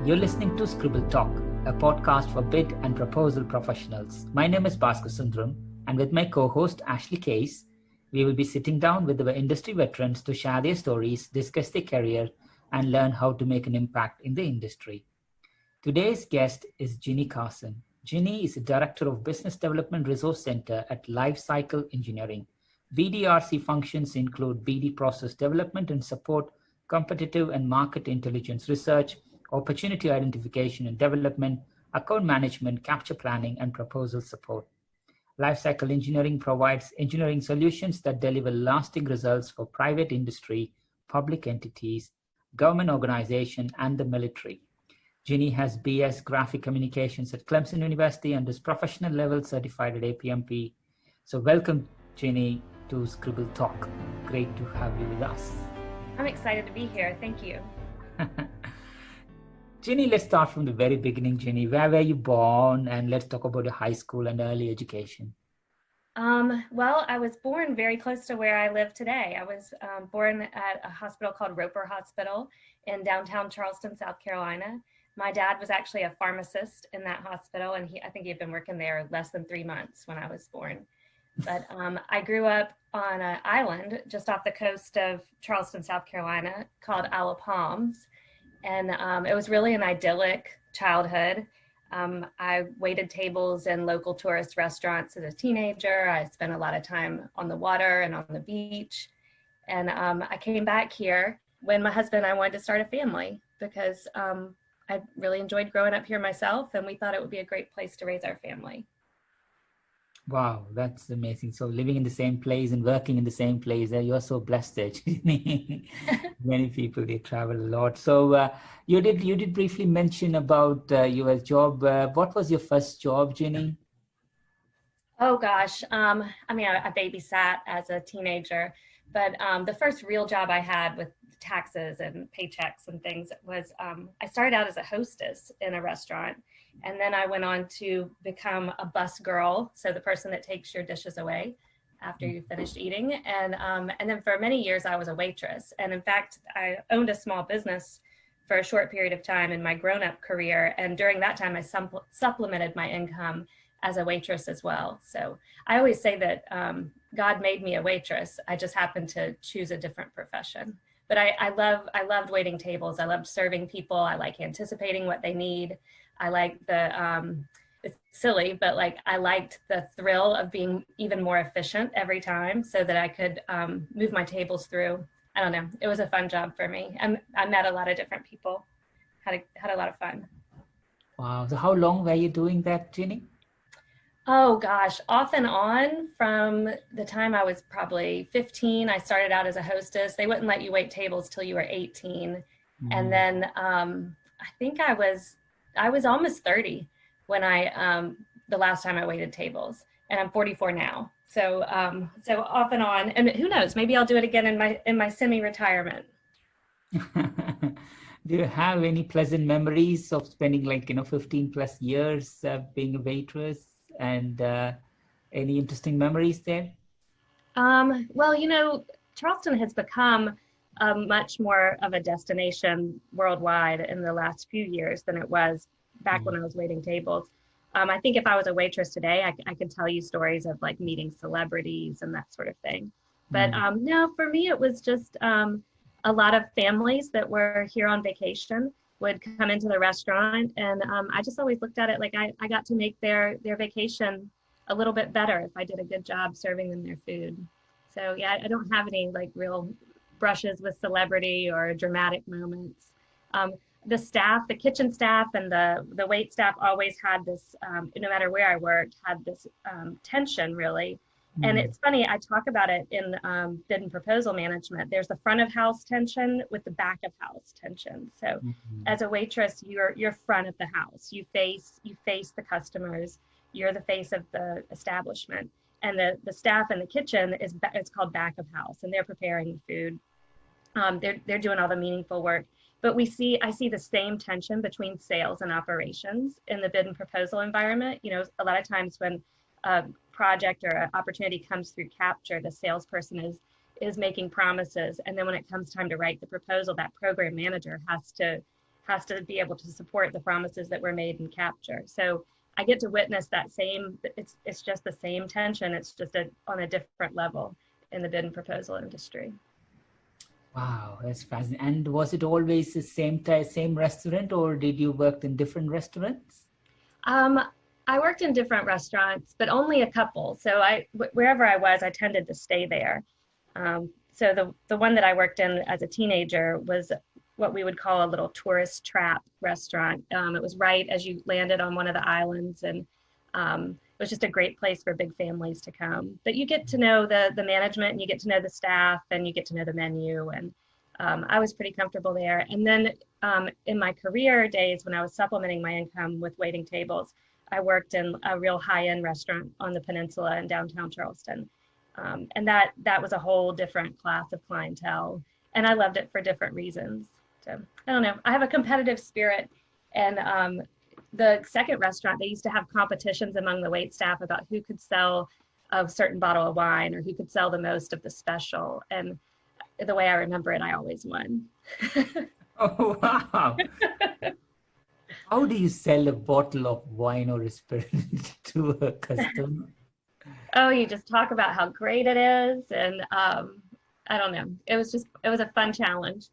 You're listening to Scribble Talk, a podcast for bid and proposal professionals. My name is Bhaskar Sundram, and with my co-host Ashley Case, we will be sitting down with the industry veterans to share their stories, discuss their career, and learn how to make an impact in the industry. Today's guest is Ginny Carson. Ginny is the Director of Business Development Resource Center at Lifecycle Engineering. BDRC functions include BD process development and support, competitive and market intelligence research, opportunity identification and development, account management, capture planning, and proposal support. Lifecycle Engineering provides engineering solutions that deliver lasting results for private industry, public entities, government organizations, and the military. Ginny has BS Graphic Communications at Clemson University and is professional level certified at APMP. So welcome, Ginny, to Scribble Talk. Great to have you with us. I'm excited to be here. Thank you. Ginny, let's start from the very beginning. Ginny, where were you born? And let's talk about your high school and early education. Well, I was born very close to where I live today. I was born at a hospital called Roper Hospital in downtown Charleston, South Carolina. My dad was actually a pharmacist in that hospital, and I think he had been working there less than 3 months when I was born. But I grew up on an island just off the coast of Charleston, South Carolina called Isle of Palms. And it was really an idyllic childhood. I waited tables in local tourist restaurants as a teenager. I spent a lot of time on the water and on the beach. And I came back here when my husband and I wanted to start a family because I really enjoyed growing up here myself, and we thought it would be a great place to raise our family. Wow, that's amazing. So living in the same place and working in the same place, you're so blessed actually. Many people, they travel a lot. So you did briefly mention about your job. What was your first job, Ginny? Oh gosh, I babysat as a teenager, but the first real job I had with taxes and paychecks and things was I started out as a hostess in a restaurant. And then I went on to become a bus girl, so the person that takes your dishes away after you finished eating. And then for many years, I was a waitress. And in fact, I owned a small business for a short period of time in my grown-up career. And during that time, I supplemented my income as a waitress as well. So I always say that God made me a waitress. I just happened to choose a different profession. But I loved waiting tables. I loved serving people. I like anticipating what they need. I like it's silly, but I liked the thrill of being even more efficient every time so that I could move my tables through. I don't know. It was a fun job for me. I met a lot of different people, had a lot of fun. Wow. So how long were you doing that, Ginny? Oh gosh, off and on from the time I was probably 15. I started out as a hostess. They wouldn't let you wait tables till you were 18. Mm-hmm. And then I think I was almost 30 when the last time I waited tables, and I'm 44 now. So off and on, and who knows, maybe I'll do it again in my semi-retirement. Do you have any pleasant memories of spending 15 plus years being a waitress, and any interesting memories there? Well, Charleston has become much more of a destination worldwide in the last few years than it was back when I was waiting tables. I think if I was a waitress today, I could tell you stories of meeting celebrities and that sort of thing. But no, for me, it was just a lot of families that were here on vacation would come into the restaurant. And I just always looked at it like I got to make their vacation a little bit better if I did a good job serving them their food. So yeah, I don't have any real brushes with celebrity or dramatic moments. The kitchen staff and the wait staff always had this, no matter where I worked, had this tension really. And it's funny, I talk about it in bid and proposal management. There's the front of house tension with the back of house tension. So as a waitress, you're front of the house. You face the customers. You're the face of the establishment. And the staff in the kitchen it's called back of house, and they're preparing the food. They're doing all the meaningful work. But I see the same tension between sales and operations in the bid and proposal environment. A lot of times when a project or an opportunity comes through capture, the salesperson is making promises, and then when it comes time to write the proposal, that program manager has has to be able to support the promises that were made in capture. So I get to witness that same, it's just the same tension, it's just on a different level in the bid and proposal industry. Wow, that's fascinating. And was it always the same restaurant, or did you work in different restaurants? I worked in different restaurants, but only a couple. So wherever I was, I tended to stay there. So the one that I worked in as a teenager was what we would call a little tourist trap restaurant. It was right as you landed on one of the islands, and it was just a great place for big families to come. But you get to know the management, and you get to know the staff, and you get to know the menu. And I was pretty comfortable there. And then in my career days, when I was supplementing my income with waiting tables, I worked in a real high-end restaurant on the peninsula in downtown Charleston. And that was a whole different class of clientele. And I loved it for different reasons. So I don't know, I have a competitive spirit. And the second restaurant, they used to have competitions among the wait staff about who could sell a certain bottle of wine or who could sell the most of the special. And the way I remember it, I always won. Oh, wow. How do you sell a bottle of wine or a spirit to a customer? Oh, you just talk about how great it is. And I don't know, it was a fun challenge.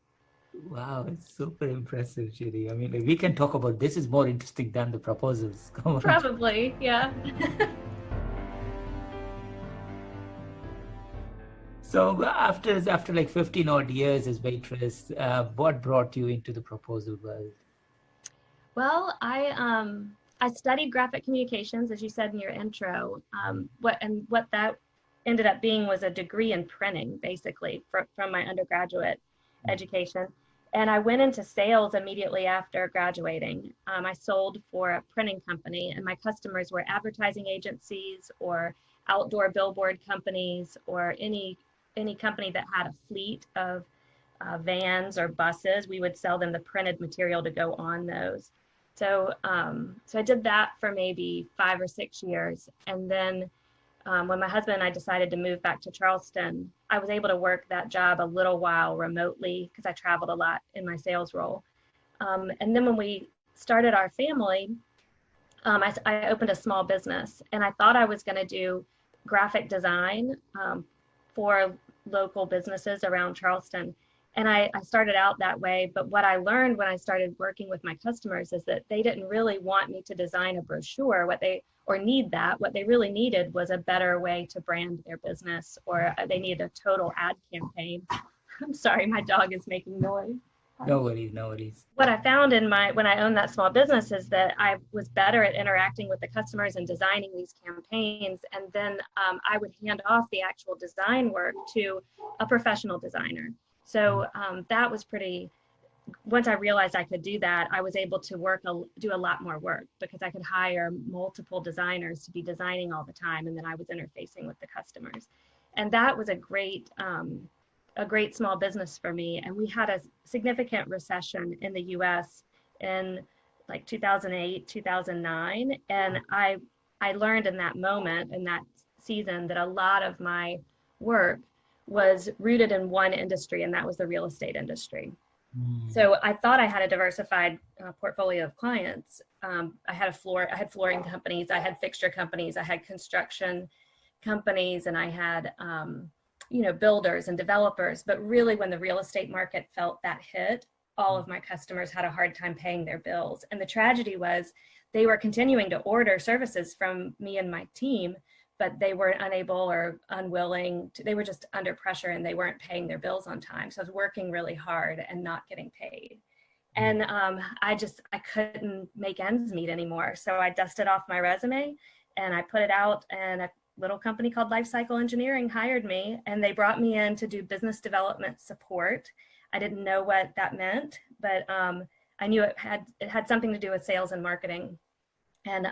Wow, it's super impressive, Ginny. I mean, we can talk about this is more interesting than the proposals. Come on. Probably, yeah. So after like 15 odd years as waitress, what brought you into the proposal world? Well, I studied graphic communications, as you said in your intro. What that ended up being was a degree in printing, basically, from my undergraduate education. And I went into sales immediately after graduating. I sold for a printing company, and my customers were advertising agencies or outdoor billboard companies or any company that had a fleet of vans or buses. We would sell them the printed material to go on those. So I did that for maybe 5 or 6 years. And then when my husband and I decided to move back to Charleston, I was able to work that job a little while remotely because I traveled a lot in my sales role. And then when we started our family, I opened a small business, and I thought I was going to do graphic design for local businesses around Charleston. And I started out that way, but what I learned when I started working with my customers is that they didn't really want me to design a brochure, what they really needed was a better way to brand their business, or they needed a total ad campaign. I'm sorry, my dog is making noise. No worries, no worries. What I found when I owned that small business is that I was better at interacting with the customers and designing these campaigns. And then I would hand off the actual design work to a professional designer. So that was once I realized I could do that, I was able to do a lot more work because I could hire multiple designers to be designing all the time. And then I was interfacing with the customers. And that was a great small business for me. And we had a significant recession in the US in like 2008, 2009. And I learned in that moment, in that season, that a lot of my work was rooted in one industry, and that was the real estate industry. So I thought I had a diversified portfolio of clients. I had flooring companies, I had fixture companies, I had construction companies, and I had builders and developers. But really, when the real estate market felt that hit, all of my customers had a hard time paying their bills. And the tragedy was they were continuing to order services from me and my team, but they were unable or unwilling they were just under pressure, and they weren't paying their bills on time. So I was working really hard and not getting paid. And I couldn't make ends meet anymore. So I dusted off my resume and I put it out, and a little company called Lifecycle Engineering hired me, and they brought me in to do business development support. I didn't know what that meant, but I knew it had something to do with sales and marketing. And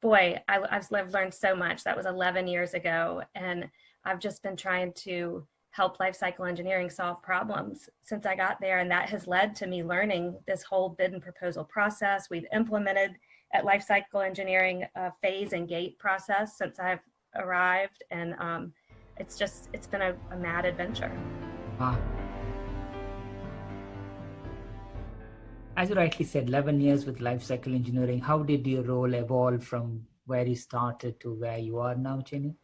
boy, I've learned so much. That was 11 years ago. And I've just been trying to help Lifecycle Engineering solve problems since I got there. And that has led to me learning this whole bid and proposal process. We've implemented at Lifecycle Engineering a phase and gate process since I've arrived. And it's been a mad adventure. Wow. As you rightly said, 11 years with life cycle engineering. How did your role evolve from where you started to where you are now, Jenny?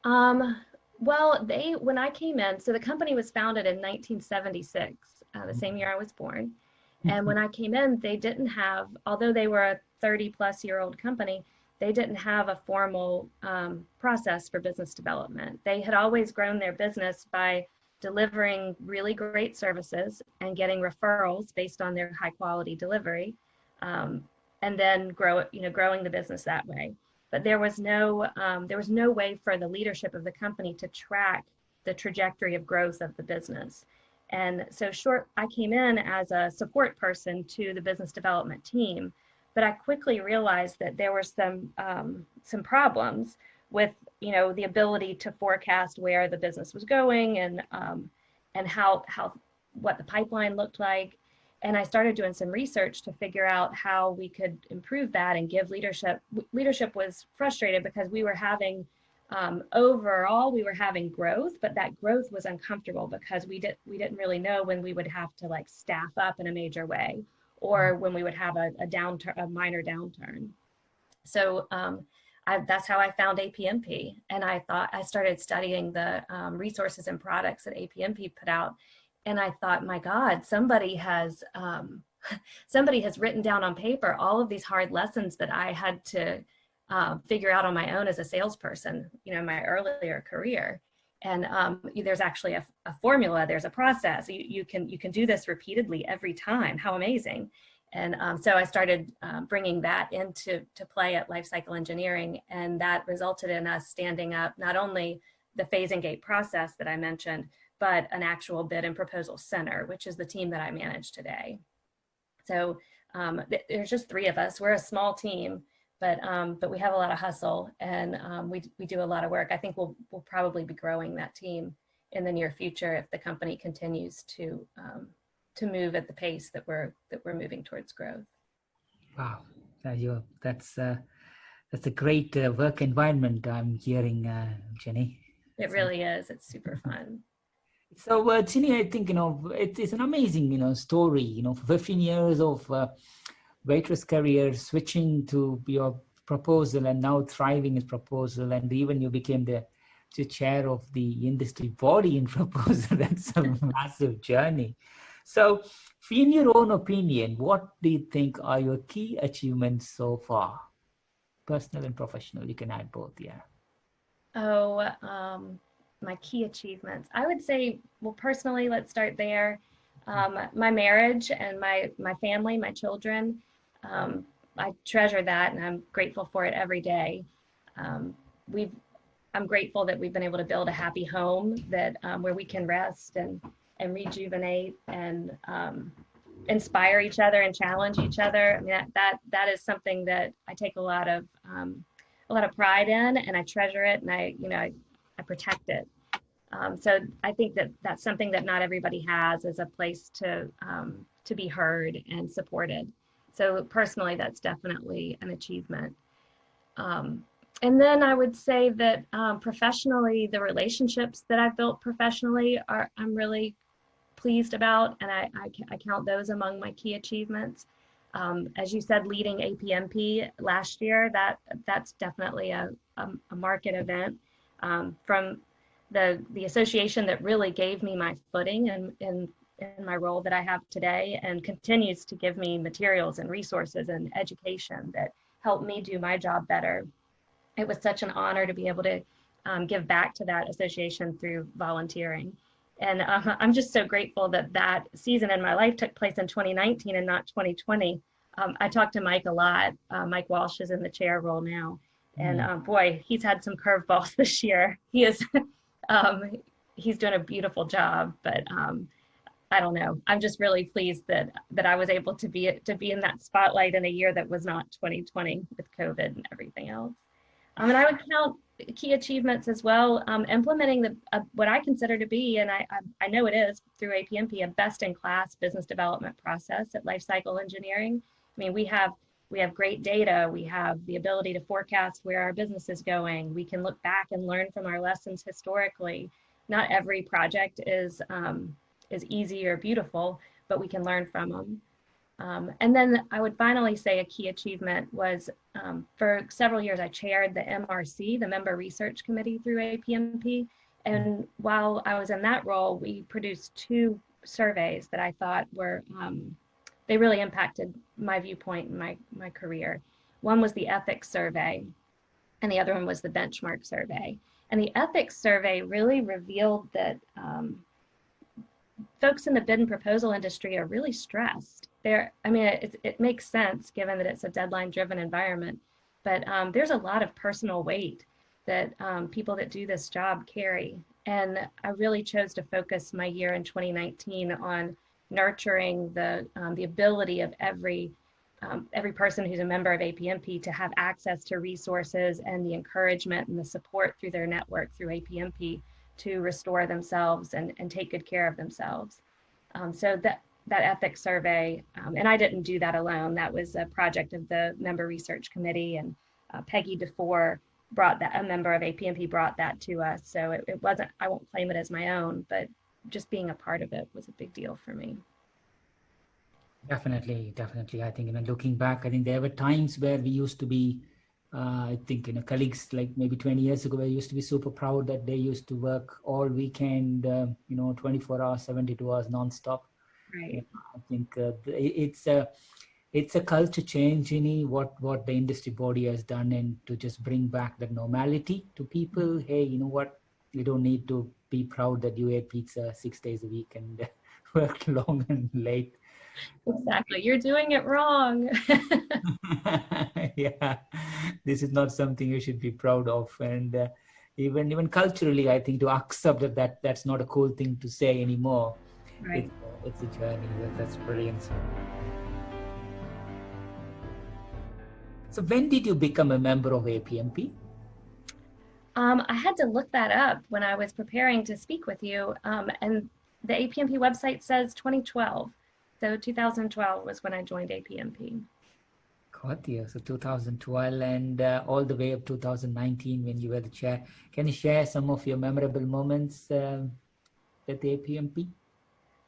Well, when I came in, so the company was founded in 1976, the same year I was born. And when I came in, they didn't have, although they were a 30-plus-year-old company, they didn't have a formal process for business development. They had always grown their business by delivering really great services and getting referrals based on their high quality delivery, and then growing the business that way. But there was no way for the leadership of the company to track the trajectory of growth of the business. And so I came in as a support person to the business development team, but I quickly realized that there were some problems with, the ability to forecast where the business was going and what the pipeline looked like. And I started doing some research to figure out how we could improve that and give leadership. Leadership was frustrated because we were having overall, we were having growth, but that growth was uncomfortable because we didn't really know when we would have to staff up in a major way, or when we would have a minor downturn. So that's how I found APMP, and I started studying the resources and products that APMP put out, and I thought, my God, somebody has written down on paper all of these hard lessons that I had to figure out on my own as a salesperson, in my earlier career. And there's actually a formula, there's a process. You can do this repeatedly every time. How amazing. And so I started bringing that into play at Lifecycle Engineering, and that resulted in us standing up not only the phase and gate process that I mentioned, but an actual bid and proposal center, which is the team that I manage today. So there's just 3 of us. We're a small team, but we have a lot of hustle, and we do a lot of work. I think we'll probably be growing that team in the near future if the company continues to move at the pace that we're moving towards growth. Wow, that's a great work environment I'm hearing, Jenny. It really is. It's super fun. So, Ginny, I think, it's an amazing, story, for 15 years of Waitress career, switching to your proposal and now thriving in proposal. And even you became the chair of the industry body in proposal. That's a massive journey. So, in your own opinion, what do you think are your key achievements so far? Personal and professional, you can add both, yeah. My key achievements. I would say, well, personally, let's start there. My marriage and my family, my children, I treasure that, and I'm grateful for it every day. I'm grateful that we've been able to build a happy home that where we can rest and rejuvenate and inspire each other and challenge each other. I mean, that is something that I take a lot of pride in, and I treasure it, and I protect it. So I think that that's something that not everybody has, is a place to be heard and supported. So personally, that's definitely an achievement. And then I would say that professionally, the relationships that I've built professionally I'm really pleased about, and I count those among my key achievements. As you said, leading APMP last year, that's definitely a market event from the association that really gave me my footing in my role that I have today, and continues to give me materials and resources and education that help me do my job better. It was such an honor to be able to give back to that association through volunteering. And I'm just so grateful that season in my life took place in 2019 and not 2020. I talked to Mike a lot. Mike Walsh is in the chair role now. And boy, he's had some curveballs this year. He is, he's doing a beautiful job, but I don't know. I'm just really pleased that I was able to be in that spotlight in a year that was not 2020 with COVID and everything else. And I would count key achievements as well, implementing what I consider to be, and I know it is through APMP, a best-in-class business development process at Lifecycle Engineering. I mean, we have great data. We have the ability to forecast where our business is going. We can look back and learn from our lessons historically. Not every project is easy or beautiful, but we can learn from them. And then I would finally say a key achievement was for several years, I chaired the MRC, the Member Research Committee through APMP. And while I was in that role, we produced 2 surveys that I thought were, they really impacted my viewpoint in my career. One was the ethics survey, and the other one was the benchmark survey. And the ethics survey really revealed that folks in the bid and proposal industry are really stressed. It makes sense given that it's a deadline-driven environment, but there's a lot of personal weight that people that do this job carry. And I really chose to focus my year in 2019 on nurturing the ability of every person who's a member of APMP to have access to resources and the encouragement and the support through their network through APMP to restore themselves and take good care of themselves. So that ethics survey, and I didn't do that alone. That was a project of the Member Research Committee, and Peggy DeFore brought that, a member of APMP brought that to us. So it wasn't, I won't claim it as my own, but just being a part of it was a big deal for me. Definitely. I think, looking back, I think there were times where we used to be, I think, colleagues like maybe 20 years ago, I used to be super proud that they used to work all weekend, 24 hours, 72 hours nonstop. Right. I think it's a culture change, Ginny, what the industry body has done, and to just bring back that normality to people. Hey, you know what? You don't need to be proud that you ate pizza 6 days a week and worked long and late. Exactly. You're doing it wrong. Yeah, this is not something you should be proud of. And even culturally, I think to accept that's not a cool thing to say anymore. Right. It's a journey. That's brilliant. So when did you become a member of APMP? I had to look that up when I was preparing to speak with you. And the APMP website says 2012. So 2012 was when I joined APMP. Got you. So 2012 and all the way up 2019 when you were the chair. Can you share some of your memorable moments at the APMP?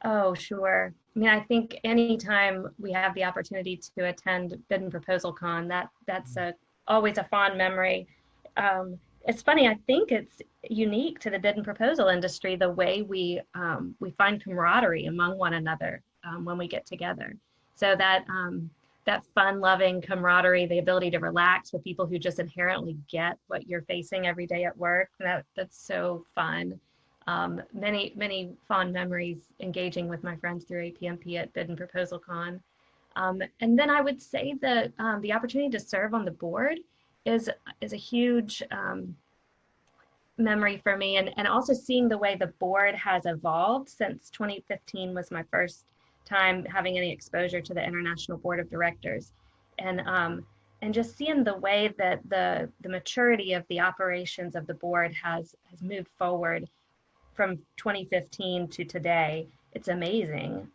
Oh, sure. I think anytime we have the opportunity to attend Bid and Proposal Con, that's always a fond memory. It's funny, I think it's unique to the bid and proposal industry, the way we find camaraderie among one another when we get together. So that fun-loving camaraderie, the ability to relax with people who just inherently get what you're facing every day at work, that's so fun. Many fond memories engaging with my friends through APMP at Bid and Proposal Con. And then I would say that the opportunity to serve on the board is a huge memory for me, and also seeing the way the board has evolved since 2015 was my first time having any exposure to the International Board of Directors, and just seeing the way that the maturity of the operations of the board has moved forward from 2015 to today. It's amazing.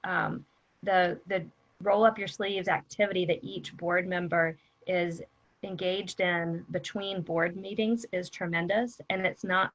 The roll up your sleeves activity that each board member is engaged in between board meetings is tremendous. And it's not,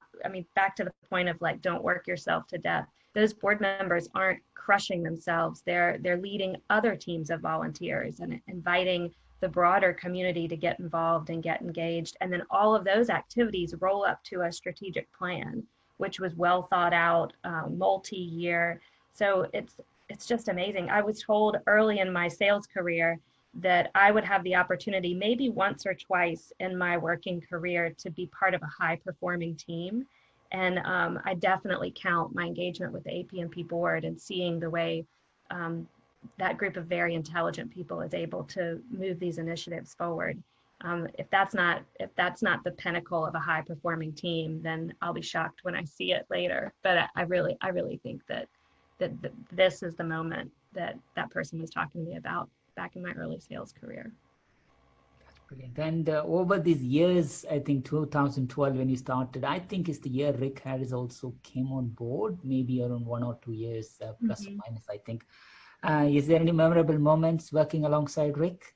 back to the point of like, don't work yourself to death. Those board members aren't crushing themselves. They're leading other teams of volunteers and inviting the broader community to get involved and get engaged. And then all of those activities roll up to a strategic plan, which was well thought out, multi-year. So it's just amazing. I was told early in my sales career that I would have the opportunity maybe once or twice in my working career to be part of a high performing team. And I definitely count my engagement with the APMP board and seeing the way that group of very intelligent people is able to move these initiatives forward. If that's not the pinnacle of a high performing team, then I'll be shocked when I see it later. But I really think that this is the moment that person was talking to me about back in my early sales career. That's brilliant. And over these years, I think 2012 when you started, I think is the year Rick Harris also came on board, maybe around 1 or 2 years, plus or minus, I think. Is there any memorable moments working alongside Rick?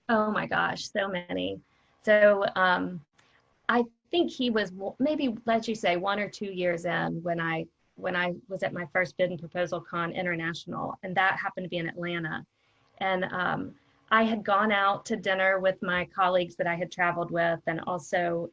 Oh my gosh, so many. So I think he was maybe, let's you say 1 or 2 years in when I was at my first Bid and Proposal Con International, and that happened to be in Atlanta. And I had gone out to dinner with my colleagues that I had traveled with. And also,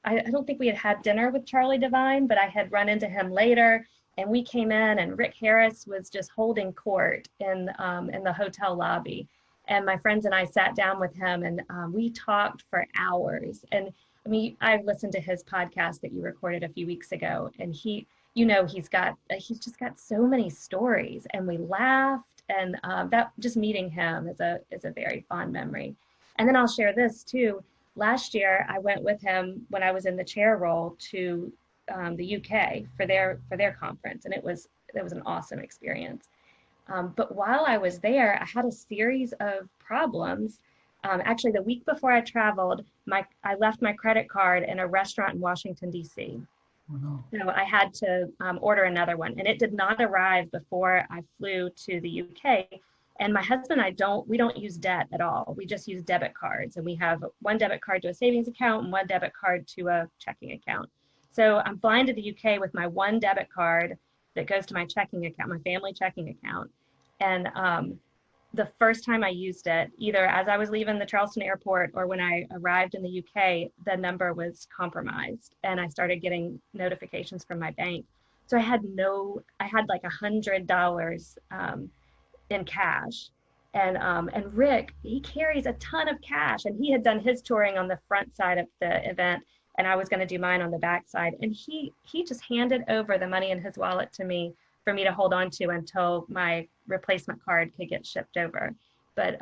I don't think we had dinner with Charlie Devine, but I had run into him later. And we came in and Rick Harris was just holding court in the hotel lobby. And my friends and I sat down with him and we talked for hours. And I mean, I listened to his podcast that you recorded a few weeks ago, and he's just got so many stories, and we laughed, and that just meeting him is a very fond memory. And then I'll share this too. Last year, I went with him when I was in the chair role to the UK for their conference, and it was an awesome experience. But while I was there, I had a series of problems. Actually, the week before I traveled, I left my credit card in a restaurant in Washington, D.C. Oh, no. So I had to order another one, and it did not arrive before I flew to the UK. And my husband and we don't use debt at all. We just use debit cards, and we have one debit card to a savings account and one debit card to a checking account. So I'm flying to the UK with my one debit card that goes to my checking account, my family checking account. And the first time I used it, either as I was leaving the Charleston airport or when I arrived in the UK, the number was compromised and I started getting notifications from my bank. So I had like $100 in cash. And Rick, he carries a ton of cash, and he had done his touring on the front side of the event, and I was going to do mine on the back side. And he just handed over the money in his wallet to me for me to hold on to until my replacement card could get shipped over. But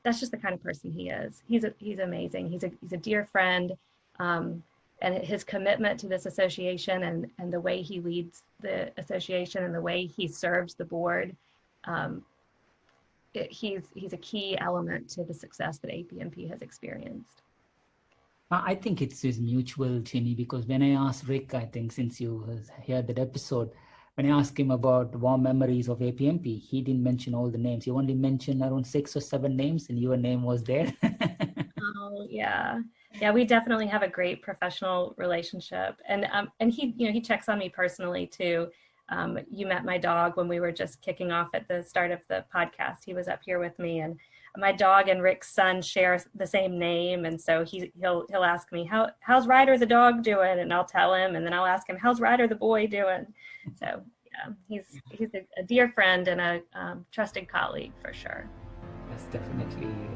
that's just the kind of person he is. He's amazing. He's a dear friend, and his commitment to this association and the way he leads the association and the way he serves the board, he's a key element to the success that APMP has experienced. I think it's mutual, Ginny, because when I asked Rick, I think since you heard that episode, when I asked him about warm memories of APMP, he didn't mention all the names. He only mentioned around 6 or 7 names, and your name was there. Oh, yeah. Yeah, we definitely have a great professional relationship. And he checks on me personally too. You met my dog when we were just kicking off at the start of the podcast. He was up here with me, and my dog and Rick's son share the same name. And so he'll ask me, how's Ryder the dog doing? And I'll tell him, and then I'll ask him, how's Ryder the boy doing? So yeah, he's a dear friend and a trusted colleague for sure.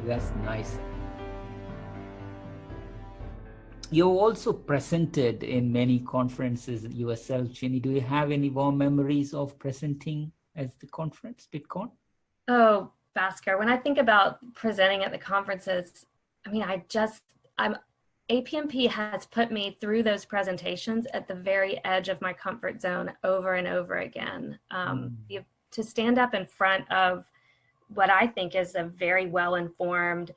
That's nice. You also presented in many conferences yourself, Ginny. Do you have any warm memories of presenting at the conference, BitCon? Oh, Bhaskar, when I think about presenting at the conferences, I mean, APMP has put me through those presentations at the very edge of my comfort zone over and over again. To stand up in front of what I think is a very well-informed,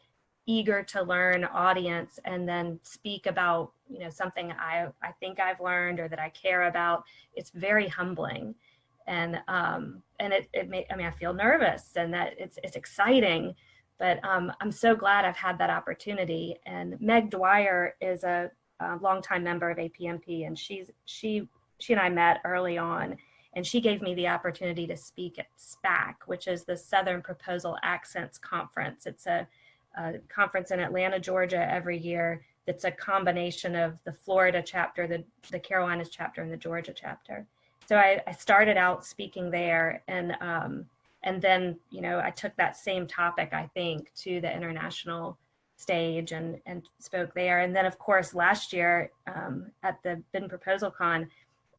eager to learn audience, and then speak about something I think I've learned or that I care about, it's very humbling. And I feel nervous, and that it's exciting, but I'm so glad I've had that opportunity. And Meg Dwyer is a longtime member of APMP, and she and I met early on, and she gave me the opportunity to speak at SPAC, which is the Southern Proposal Accents Conference. It's a conference in Atlanta, Georgia every year. That's a combination of the Florida chapter, the Carolinas chapter, and the Georgia chapter. So I started out speaking there, and then I took that same topic, I think, to the international stage and spoke there. And then, of course, last year at the Bid and Proposal Con,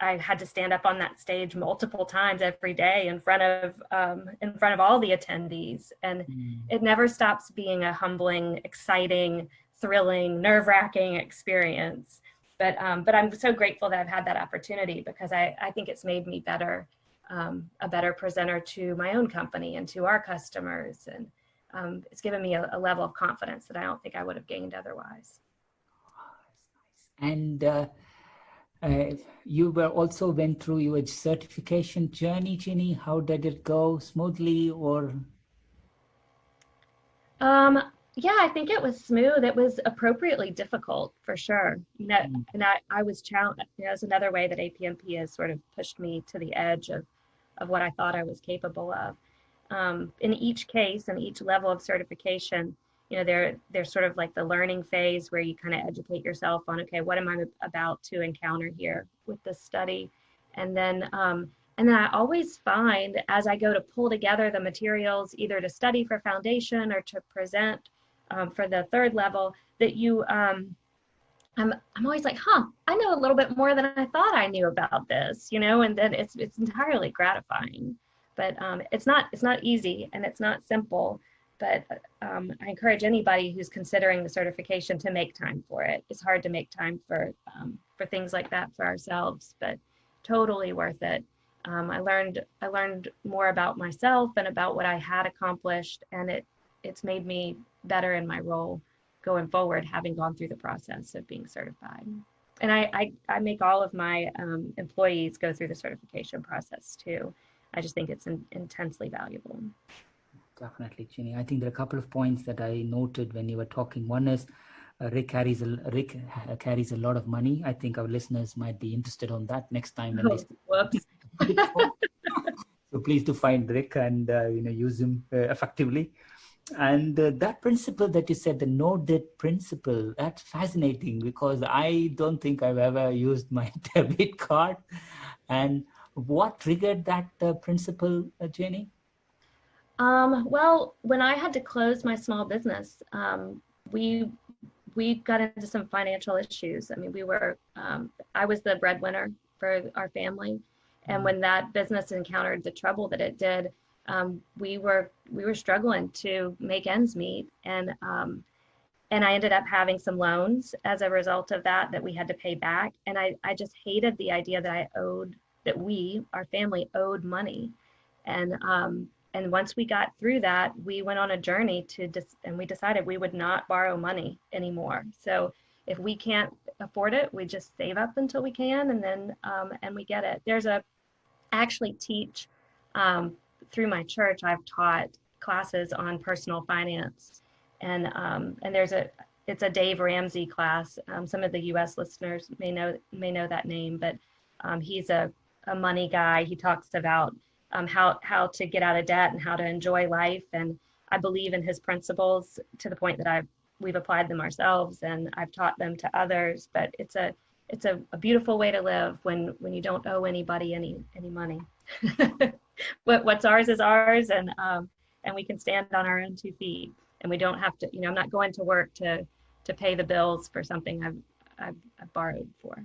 I had to stand up on that stage multiple times every day in front of all the attendees, and it never stops being a humbling, exciting, thrilling, nerve-wracking experience. But I'm so grateful that I've had that opportunity, because I think it's made me a better presenter to my own company and to our customers. And it's given me a level of confidence that I don't think I would have gained otherwise. And you also went through your certification journey, Ginny. How did it go? Smoothly or? Yeah, I think it was smooth. It was appropriately difficult for sure. And I was challenged. That's another way that APMP has sort of pushed me to the edge of what I thought I was capable of. in each case and each level of certification, there's sort of like the learning phase where you kind of educate yourself on, okay, what am I about to encounter here with this study? And then I always find as I go to pull together the materials, either to study for foundation or to present for the third level, that I'm always like, I know a little bit more than I thought I knew about this, and then it's entirely gratifying. But it's not easy and it's not simple. But I encourage anybody who's considering the certification to make time for it. It's hard to make time for things like that for ourselves, but totally worth it. I learned more about myself and about what I had accomplished, and it's made me better in my role going forward, having gone through the process of being certified. And I make all of my employees go through the certification process too. I just think it's intensely valuable. Definitely, Ginny. I think there are a couple of points that I noted when you were talking. One is Rick carries a lot of money. I think our listeners might be interested on that next time when they. Whoops. So please do find Rick and use him effectively. And that principle that you said, the no debt principle, that's fascinating because I don't think I've ever used my debit card. And what triggered that principle, Jenny? Well, when I had to close my small business, we got into some financial issues. I mean, I was the breadwinner for our family. And when that business encountered the trouble that it did, we were struggling to make ends meet. And I ended up having some loans as a result of that we had to pay back. And I just hated the idea that our family owed money. And once we got through that, we went on a journey and we decided we would not borrow money anymore. So if we can't afford it, we just save up until we can, and then and we get it. I actually teach through my church. I've taught classes on personal finance, and it's a Dave Ramsey class. Some of the U.S. listeners may know that name, but he's a money guy. He talks about how to get out of debt and how to enjoy life. And I believe in his principles to the point that we've applied them ourselves and I've taught them to others. But it's a beautiful way to live when you don't owe anybody any money. What's ours is ours, and we can stand on our own 2 feet, and we don't have to. I'm not going to work to pay the bills for something I've borrowed for.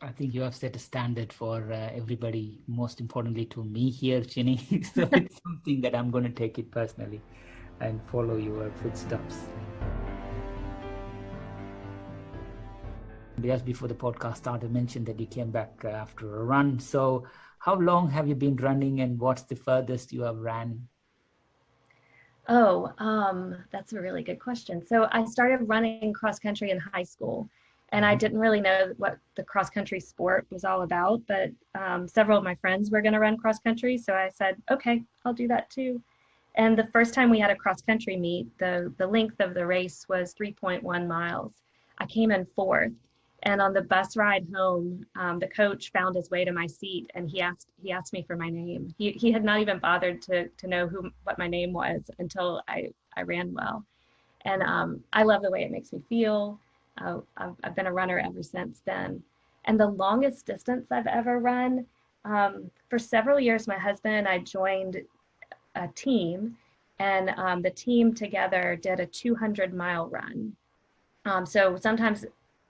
I think you have set a standard for everybody, most importantly to me here, Ginny. So it's something that I'm going to take it personally and follow your footsteps. Just before the podcast started, I mentioned that you came back after a run. So how long have you been running, and what's the furthest you have ran? Oh, that's a really good question. So I started running cross country in high school. And I didn't really know what the cross country sport was all about, but several of my friends were going to run cross country. So I said, okay, I'll do that too. And the first time we had a cross country meet, the length of the race was 3.1 miles. I came in 4th. And on the bus ride home, the coach found his way to my seat and he asked me for my name. He had not even bothered to know what my name was until I ran well. And I love the way it makes me feel. I've been a runner ever since then. And the longest distance I've ever run, for several years, my husband and I joined a team, and the team together did a 200-mile run. So sometimes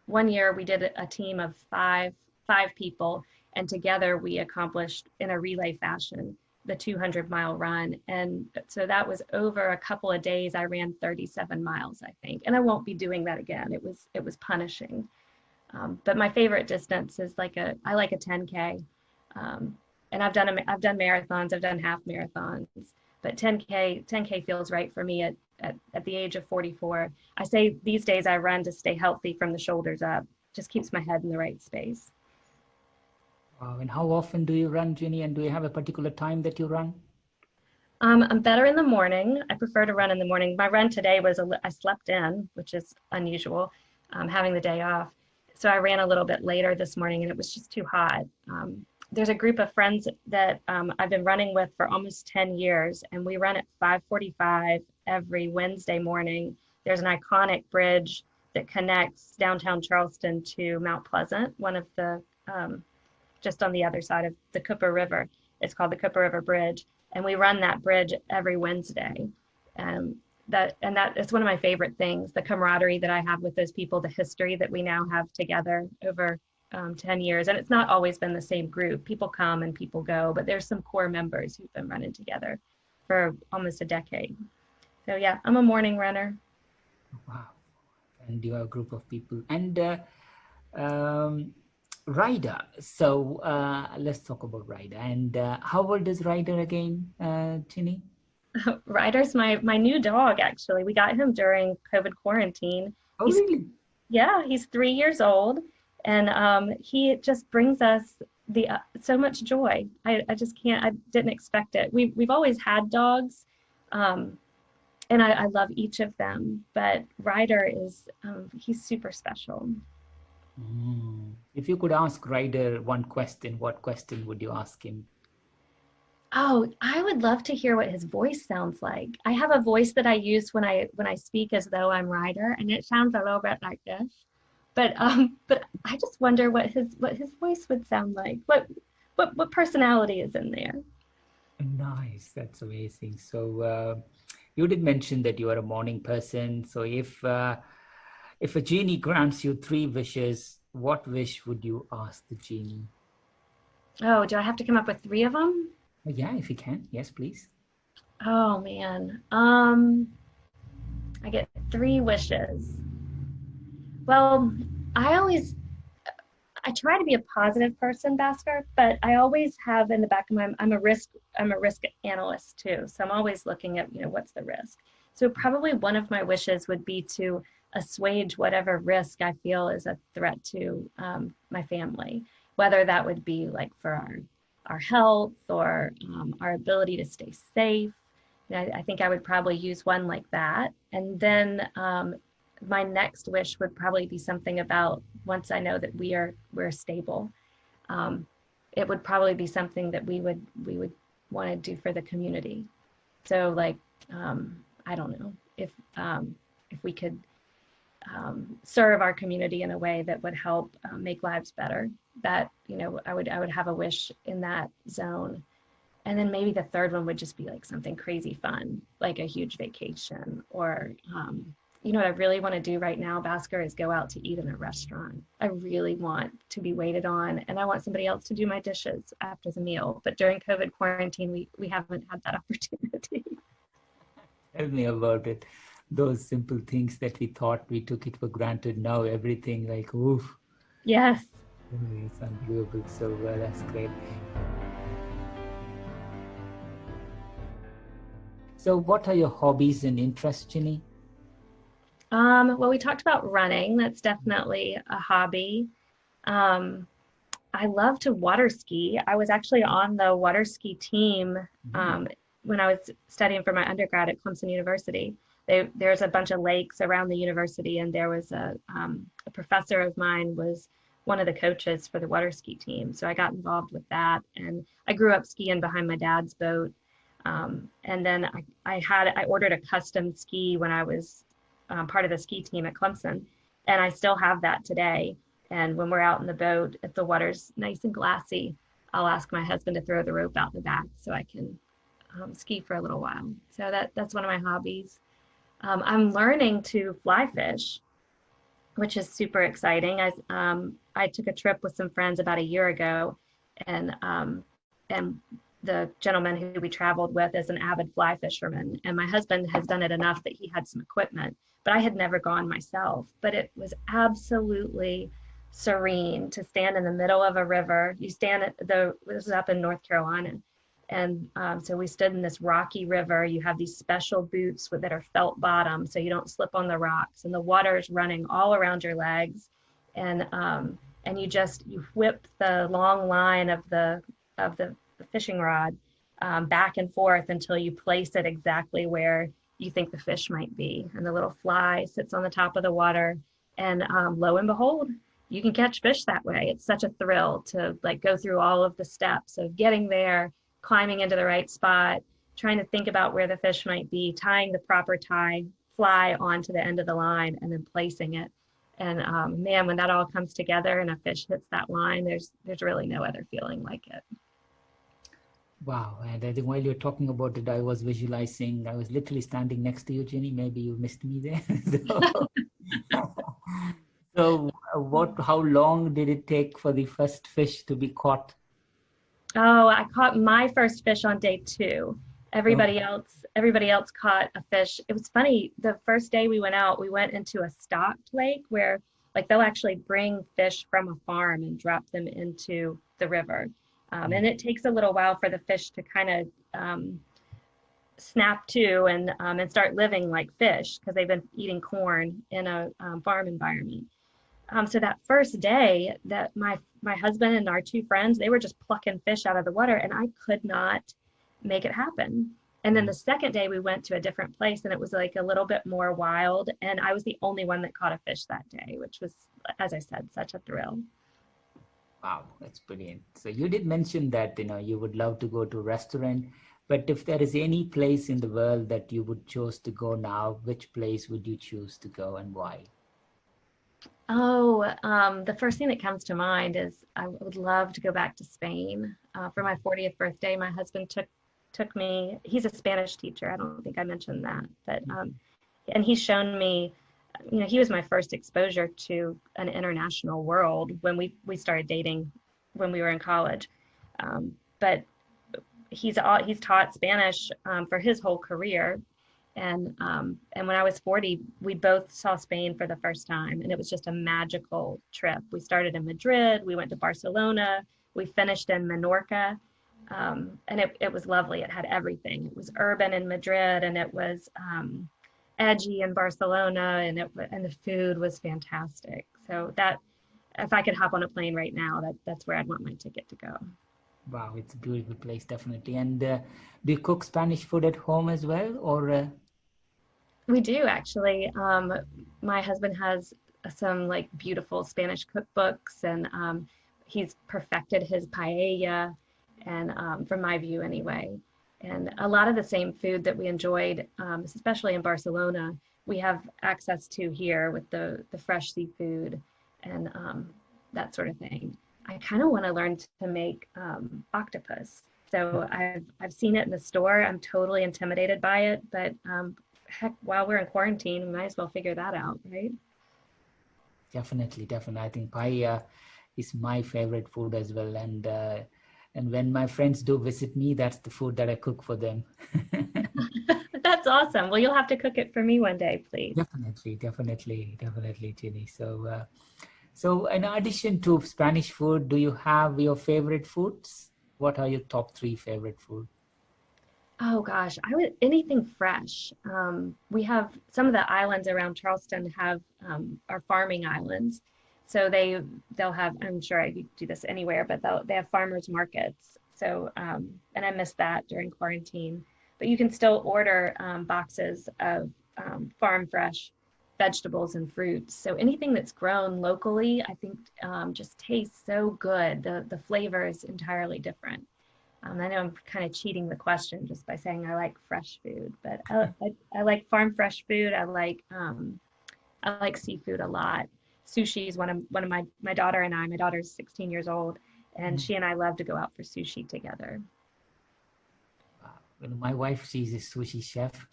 one year we did a team of five people, and together we accomplished in a relay fashion the 200-mile run. And so that was over a couple of days. I ran 37 miles, I think, and I won't be doing that again. It was punishing. But my favorite distance is I like a 10K. And I've done marathons, I've done half marathons, but 10K feels right for me at the age of 44. I say these days I run to stay healthy from the shoulders up. Just keeps my head in the right space. And how often do you run, Ginny? And do you have a particular time that you run? I'm better in the morning. I prefer to run in the morning. My run today was I slept in, which is unusual, having the day off. So I ran a little bit later this morning, and it was just too hot. there's a group of friends that I've been running with for almost 10 years, and we run at 5:45 every Wednesday morning. There's an iconic bridge that connects downtown Charleston to Mount Pleasant, one of the, just on the other side of the Cooper River. It's called the Cooper River Bridge, and we run that bridge every Wednesday. That is one of my favorite things, the camaraderie that I have with those people, the history that we now have together over 10 years. And it's not always been the same group. People come and people go, but there's some core members who've been running together for almost a decade. So yeah, I'm a morning runner. Wow. And you are a group of people. And Ryder. So let's talk about Ryder. And how old is Ryder again, Ginny? Ryder's my new dog, actually. We got him during COVID quarantine. Oh, really? Yeah, he's 3 years old. And he just brings us so much joy. I just can't, I didn't expect it. We've always had dogs, and I love each of them, but Ryder is, he's super special. If you could ask Ryder one question, what question would you ask him? Oh, I would love to hear what his voice sounds like. I have a voice that I use when I speak as though I'm Ryder, and it sounds a little bit like this. But I just wonder what his voice would sound like. What personality is in there? Nice, that's amazing. So you did mention that you are a morning person. So if a genie grants you 3 wishes, what wish would you ask the genie? Oh, do I have to come up with 3 of them? Oh, yeah, if you can, yes, please. Oh man, I get 3 wishes. Well, I try to be a positive person, Bhaskar, but I always have in the back of my mind, I'm a risk analyst too. So I'm always looking at, what's the risk? So probably one of my wishes would be to assuage whatever risk I feel is a threat to my family, whether that would be like for our health or our ability to stay safe. I think I would probably use one like that. And then my next wish would probably be something about once I know that we're stable, it would probably be something that we would want to do for the community. So like, I don't know if we could serve our community in a way that would help make lives better. That, I would have a wish in that zone. And then maybe the third one would just be like something crazy fun, like a huge vacation or, what I really want to do right now, Bhaskar, is go out to eat in a restaurant. I really want to be waited on, and I want somebody else to do my dishes after the meal. But during COVID quarantine, we haven't had that opportunity. Tell me about it. Those simple things that we thought we took it for granted. Now everything like, oof. Yes. It's unbelievable. So that's great. So what are your hobbies and interests, Ginny? Well, we talked about running. That's definitely a hobby. I love to water ski. I was actually on the water ski team when I was studying for my undergrad at Clemson University. There's a bunch of lakes around the university, and there was a professor of mine was one of the coaches for the water ski team. So I got involved with that, and I grew up skiing behind my dad's boat. And then I ordered a custom ski when I was part of the ski team at Clemson, and I still have that today. And when we're out in the boat, if the water's nice and glassy, I'll ask my husband to throw the rope out the back so I can ski for a little while. So that's one of my hobbies. I'm learning to fly fish, which is super exciting. I took a trip with some friends about a year ago, and the gentleman who we traveled with is an avid fly fisherman, and my husband has done it enough that he had some equipment, but I had never gone myself. But it was absolutely serene to stand in the middle of a river. This was up in North Carolina. And so we stood in this rocky river. You have these special boots that are felt bottom so you don't slip on the rocks, and the water is running all around your legs. And you whip the long line of the fishing rod back and forth until you place it exactly where you think the fish might be. And the little fly sits on the top of the water, and lo and behold, you can catch fish that way. It's such a thrill to like go through all of the steps of getting there, climbing into the right spot, trying to think about where the fish might be, tying the proper fly onto the end of the line, and then placing it. And man, when that all comes together and a fish hits that line, there's really no other feeling like it. Wow. And I think while you're talking about it, I was visualizing, I was literally standing next to you, Ginny. Maybe you missed me there. So how long did it take for the first fish to be caught? Oh, I caught my first fish on day 2. Everybody else caught a fish. It was funny. The first day we went out, we went into a stocked lake where like they'll actually bring fish from a farm and drop them into the river. And it takes a little while for the fish to kind of snap to and start living like fish because they've been eating corn in a farm environment. So that first day that my husband and our 2 friends, they were just plucking fish out of the water and I could not make it happen. And then the second day we went to a different place and it was like a little bit more wild. And I was the only one that caught a fish that day, which was, as I said, such a thrill. Wow, that's brilliant. So you did mention that, you would love to go to a restaurant, but if there is any place in the world that you would choose to go now, which place would you choose to go and why? Oh, the first thing that comes to mind is I would love to go back to Spain. For my 40th birthday, my husband took me, he's a Spanish teacher. I don't think I mentioned that, but, and he's shown me, he was my first exposure to an international world when we started dating when we were in college. But he's taught Spanish for his whole career. And when I was 40, we both saw Spain for the first time, and it was just a magical trip. We started in Madrid, we went to Barcelona, we finished in Menorca, and it was lovely. It had everything. It was urban in Madrid, and it was edgy in Barcelona, and the food was fantastic. So that, if I could hop on a plane right now, that's where I'd want my ticket to go. Wow, it's a beautiful place, definitely. And do you cook Spanish food at home as well, or? We do actually. My husband has some like beautiful Spanish cookbooks, and he's perfected his paella, and from my view anyway. And a lot of the same food that we enjoyed, especially in Barcelona, we have access to here with the fresh seafood and that sort of thing. I kind of want to learn to make octopus. So I've seen it in the store. I'm totally intimidated by it, but heck, while we're in quarantine, we might as well figure that out, right? Definitely. I think paella is my favorite food as well. And when my friends do visit me, that's the food that I cook for them. That's awesome. Well, you'll have to cook it for me one day, please. Definitely, Ginny. So in addition to Spanish food, do you have your favorite foods? What are your top 3 favorite food? Oh gosh, anything fresh. We have some of the islands around Charleston are farming islands. So they'll have, I'm sure I do this anywhere, but they have farmers markets. So, and I missed that during quarantine, but you can still order boxes of farm fresh vegetables and fruits. So anything that's grown locally, I think just tastes so good. The flavor is entirely different. I know I'm kind of cheating the question just by saying I like fresh food, but I like farm fresh food. I like seafood a lot. Sushi is one of my daughter and I. My daughter's 16 years old, and she and I love to go out for sushi together. Well, my wife, she's a sushi chef.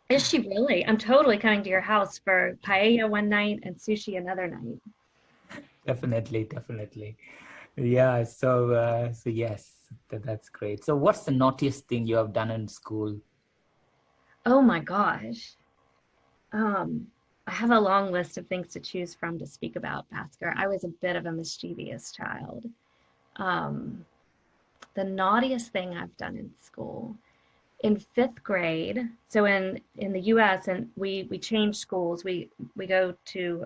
Is she really? I'm totally coming to your house for paella one night and sushi another night. Definitely. Yeah. So yes, that's great. So what's the naughtiest thing you have done in school? Oh my gosh. I have a long list of things to choose from to speak about, Bhaskar. I was a bit of a mischievous child. The naughtiest thing I've done in school. In 5th grade, so in the US, and we changed schools. We go to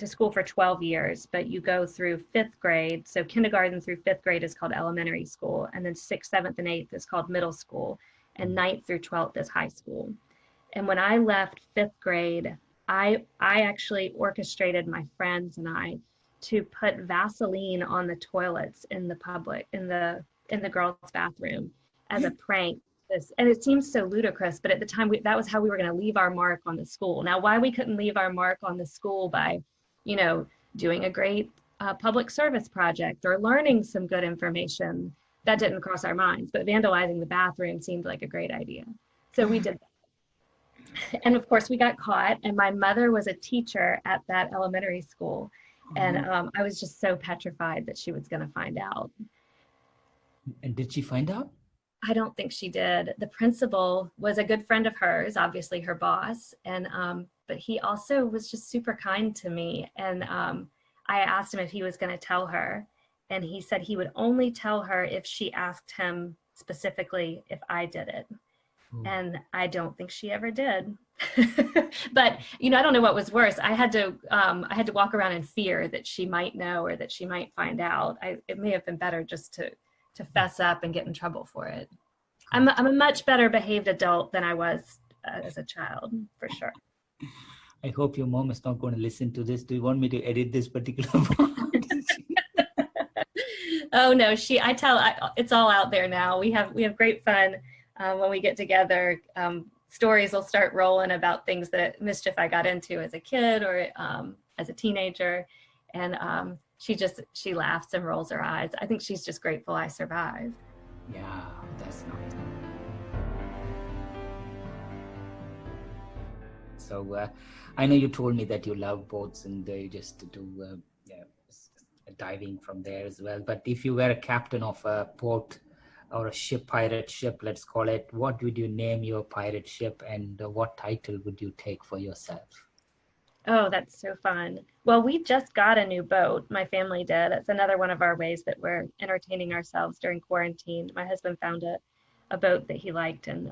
school for 12 years, but you go through 5th grade. So kindergarten through 5th grade is called elementary school, and then 6th, 7th, and 8th is called middle school, and 9th through 12th is high school. And when I left 5th grade, I actually orchestrated my friends and I to put Vaseline on the toilets in the girls' bathroom as a prank. And it seems so ludicrous, but at the time that was how we were going to leave our mark on the school. Now, why we couldn't leave our mark on the school by, doing a great public service project or learning some good information, that didn't cross our minds. But vandalizing the bathroom seemed like a great idea, so we did that. And of course, we got caught. And my mother was a teacher at that elementary school, and I was just so petrified that she was going to find out. And did she find out? I don't think she did. The principal was a good friend of hers, obviously her boss, and but he also was just super kind to me. And I asked him if he was going to tell her, and he said he would only tell her if she asked him specifically if I did it. And I don't think she ever did. But I don't know what was worse. I had to walk around in fear that she might know or that she might find out. It may have been better just to fess up and get in trouble for it. I'm a much better behaved adult than I was as a child, for sure. I hope your mom is not going to listen to this. Do you want me to edit this particular part? Oh no, it's all out there now. We have great fun when we get together. Stories will start rolling about things mischief I got into as a kid or as a teenager, and she laughs and rolls her eyes. I think she's just grateful I survived. Yeah, that's nice. So I know you told me that you love boats and you just do diving from there as well. But if you were a captain of a boat or a pirate ship, let's call it, what would you name your pirate ship, and what title would you take for yourself? Oh, that's so fun. Well, we just got a new boat. My family did. It's another one of our ways that we're entertaining ourselves during quarantine. My husband found a boat that he liked and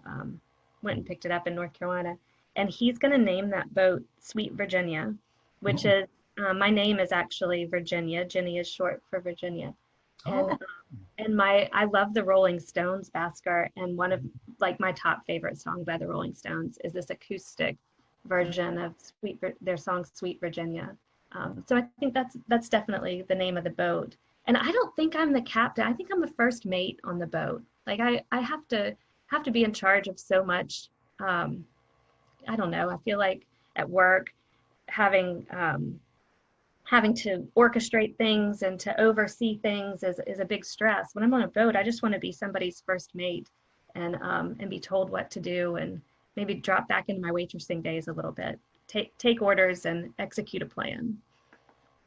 went and picked it up in North Carolina. And he's going to name that boat Sweet Virginia, which is, my name is actually Virginia. Ginny is short for Virginia. And I love the Rolling Stones, Bhaskar, and one of my top favorite song by the Rolling Stones is this acoustic version of their song Sweet Virginia. So I think that's definitely the name of the boat. And I don't think I'm the captain. I think I'm the first mate on the boat. I have to be in charge of so much. I don't know. I feel like at work having to orchestrate things and to oversee things is a big stress. When I'm on a boat, I just want to be somebody's first mate and be told what to do and maybe drop back into my waitressing days a little bit, take orders and execute a plan.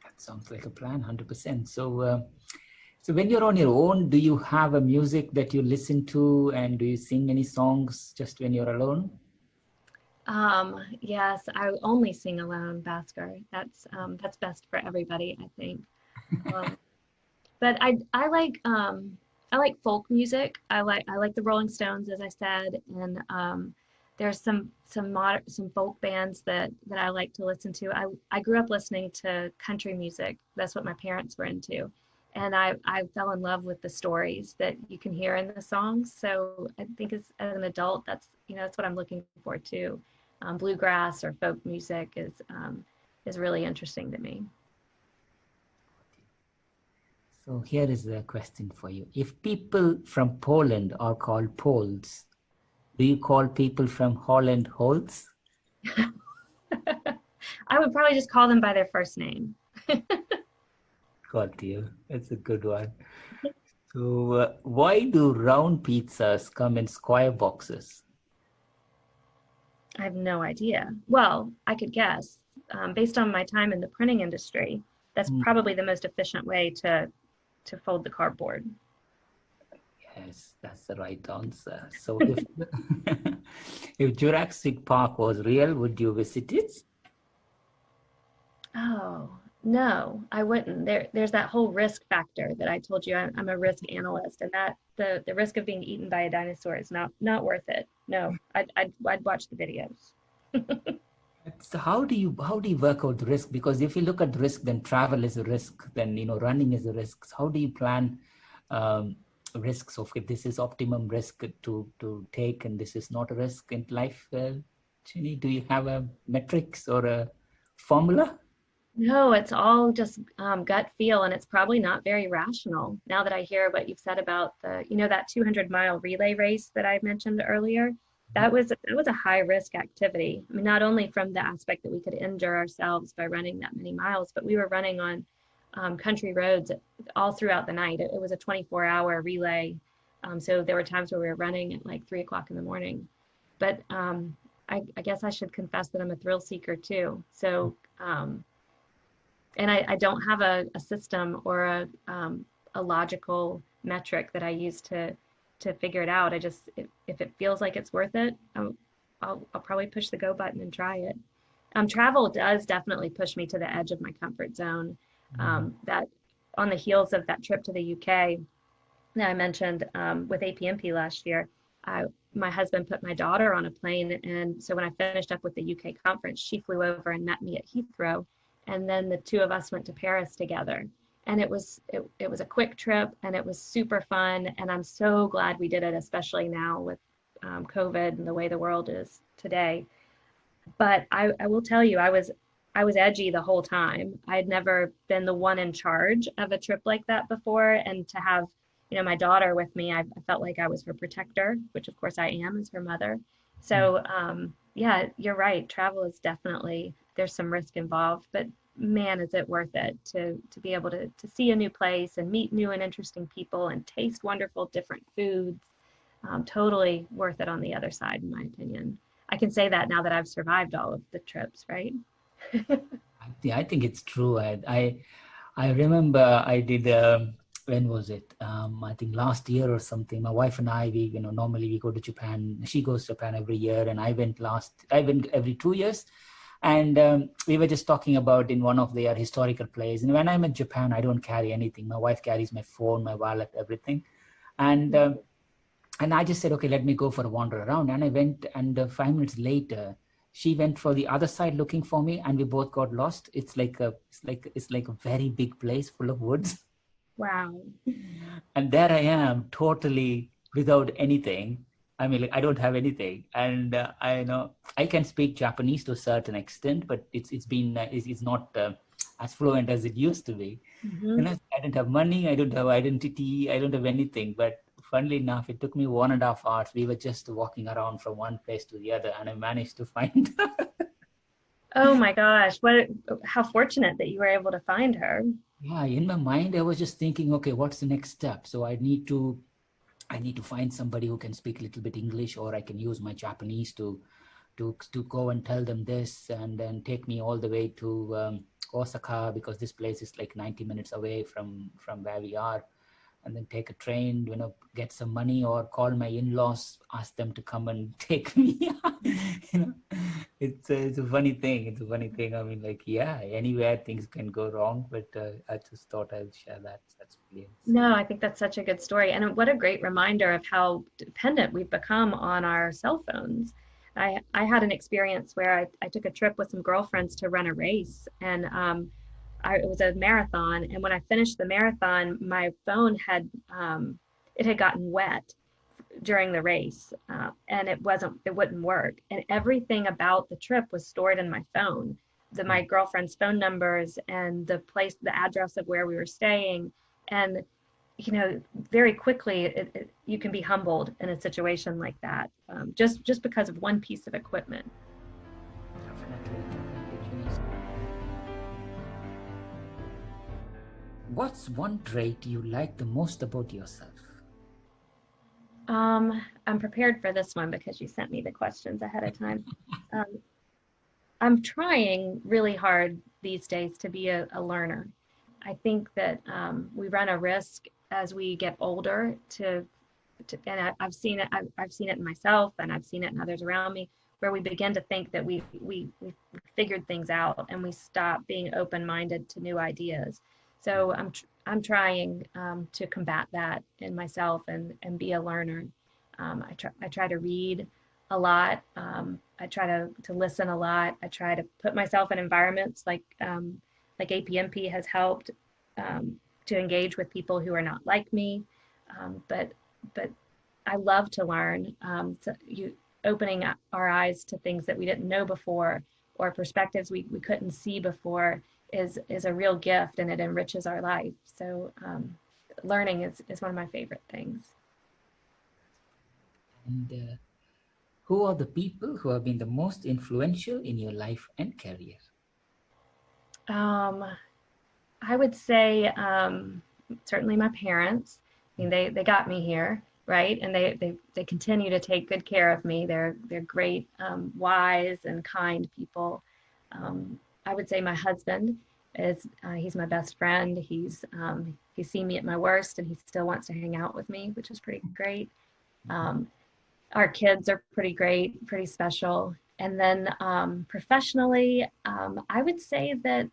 That sounds like a plan, 100%. So when you're on your own, do you have a music that you listen to, and do you sing any songs just when you're alone? Yes, I only sing alone, Bhaskar. That's best for everybody, I think. But I like folk music. I like the Rolling Stones, as I said, and there's some folk bands that I like to listen to. I grew up listening to country music. That's what my parents were into, and I fell in love with the stories that you can hear in the songs. So I think as an adult, that's what I'm looking for too. Bluegrass or folk music is really interesting to me. So here is a question for you. If people from Poland are called Poles, do you call people from Holland Holes? I would probably just call them by their first name. Got you. That's a good one. So why do round pizzas come in square boxes? I have no idea. Well, I could guess. Based on my time in the printing industry, that's probably the most efficient way to fold the cardboard. Yes, that's the right answer. So if Jurassic Park was real, would you visit it? Oh, no, I wouldn't. There's that whole risk factor that I told you. I'm a risk analyst, and that the risk of being eaten by a dinosaur is not worth it. No, I'd watch the videos. So how do you work out the risk? Because if you look at risk, then travel is a risk, then running is a risk. So how do you plan risks of if this is optimum risk to take and this is not a risk in life? Ginny, do you have a metrics or a formula? No, it's all just gut feel, and it's probably not very rational. Now that I hear what you've said about that 200-mile relay race that I mentioned earlier, that was a high risk activity. I mean, not only from the aspect that we could injure ourselves by running that many miles, but we were running on country roads all throughout the night. It was a 24-hour relay, so there were times where we were running at like 3 o'clock in the morning. But I guess I should confess that I'm a thrill seeker too. So. And I don't have a system or a logical metric that I use to figure it out. If it feels like it's worth it, I'll probably push the go button and try it. Travel does definitely push me to the edge of my comfort zone. That on the heels of that trip to the UK that I mentioned with APMP last year, my husband put my daughter on a plane, and so when I finished up with the UK conference, she flew over and met me at Heathrow. And then the two of us went to Paris together. And it was a quick trip, and it was super fun. And I'm so glad we did it, especially now with COVID and the way the world is today. But I will tell you, I was edgy the whole time. I had never been the one in charge of a trip like that before. And to have, my daughter with me, I felt like I was her protector, which of course I am as her mother. So yeah, you're right. Travel is definitely, there's some risk involved, but man, is it worth it to be able to see a new place and meet new and interesting people and taste wonderful different foods. Totally worth it on the other side, in my opinion. I can say that now that I've survived all of the trips, right? Yeah, I think it's true. I remember I did, when was it? I think last year or something. My wife and I, we normally we go to Japan. She goes to Japan every year, and I went every 2 years. And we were just talking about in one of their historical places. And when I'm in Japan, I don't carry anything. My wife carries my phone, my wallet, everything. And I just said, okay, let me go for a wander around. And I went, and 5 minutes later, she went for the other side looking for me, and we both got lost. It's like a very big place full of woods. Wow. And there I am, totally without anything. I mean, I don't have anything, and I know I can speak Japanese to a certain extent, but it's not as fluent as it used to be. Mm-hmm. I don't have money, I don't have identity, I don't have anything. But funnily enough, it took me 1.5 hours. We were just walking around from one place to the other, and I managed to find her. Oh my gosh! How fortunate that you were able to find her. Yeah, in my mind, I was just thinking, okay, what's the next step? So I need to find somebody who can speak a little bit English, or I can use my Japanese to go and tell them this, and then take me all the way to Osaka, because this place is like 90 minutes away from where we are, and then take a train, get some money, or call my in-laws, ask them to come and take me. It's a funny thing. It's a funny thing. I mean, like, yeah, anywhere things can go wrong, but I just thought I'd share that. That's brilliant. No, I think that's such a good story. And what a great reminder of how dependent we've become on our cell phones. I had an experience where I took a trip with some girlfriends to run a race, and it was a marathon. And when I finished the marathon, my phone had gotten wet during the race, and it wouldn't work. And everything about the trip was stored in my phone. My girlfriend's phone numbers and the address of where we were staying. And very quickly you can be humbled in a situation like that, just because of one piece of equipment. Definitely. What's one trait you like the most about yourself? I'm prepared for this one because you sent me the questions ahead of time. I'm trying really hard these days to be a learner. I think that we run a risk as we get older and I've seen it. I've seen it in myself, and I've seen it in others around me, where we begin to think that we figured things out, and we stop being open-minded to new ideas. So I'm trying to combat that in myself and be a learner. I try to read a lot. I try to listen a lot. I try to put myself in environments like APMP has helped to engage with people who are not like me. But I love to learn. So opening our eyes to things that we didn't know before, or perspectives we couldn't see before, is a real gift, and it enriches our life. So learning is one of my favorite things. And who are the people who have been the most influential in your life and career? I would say certainly my parents. I mean, they got me here, right? And they continue to take good care of me. They're great, wise and kind people. I would say my husband is he's my best friend. He's seen me at my worst, and he still wants to hang out with me, which is pretty great. Our kids are pretty great, pretty special. And then professionally, I would say that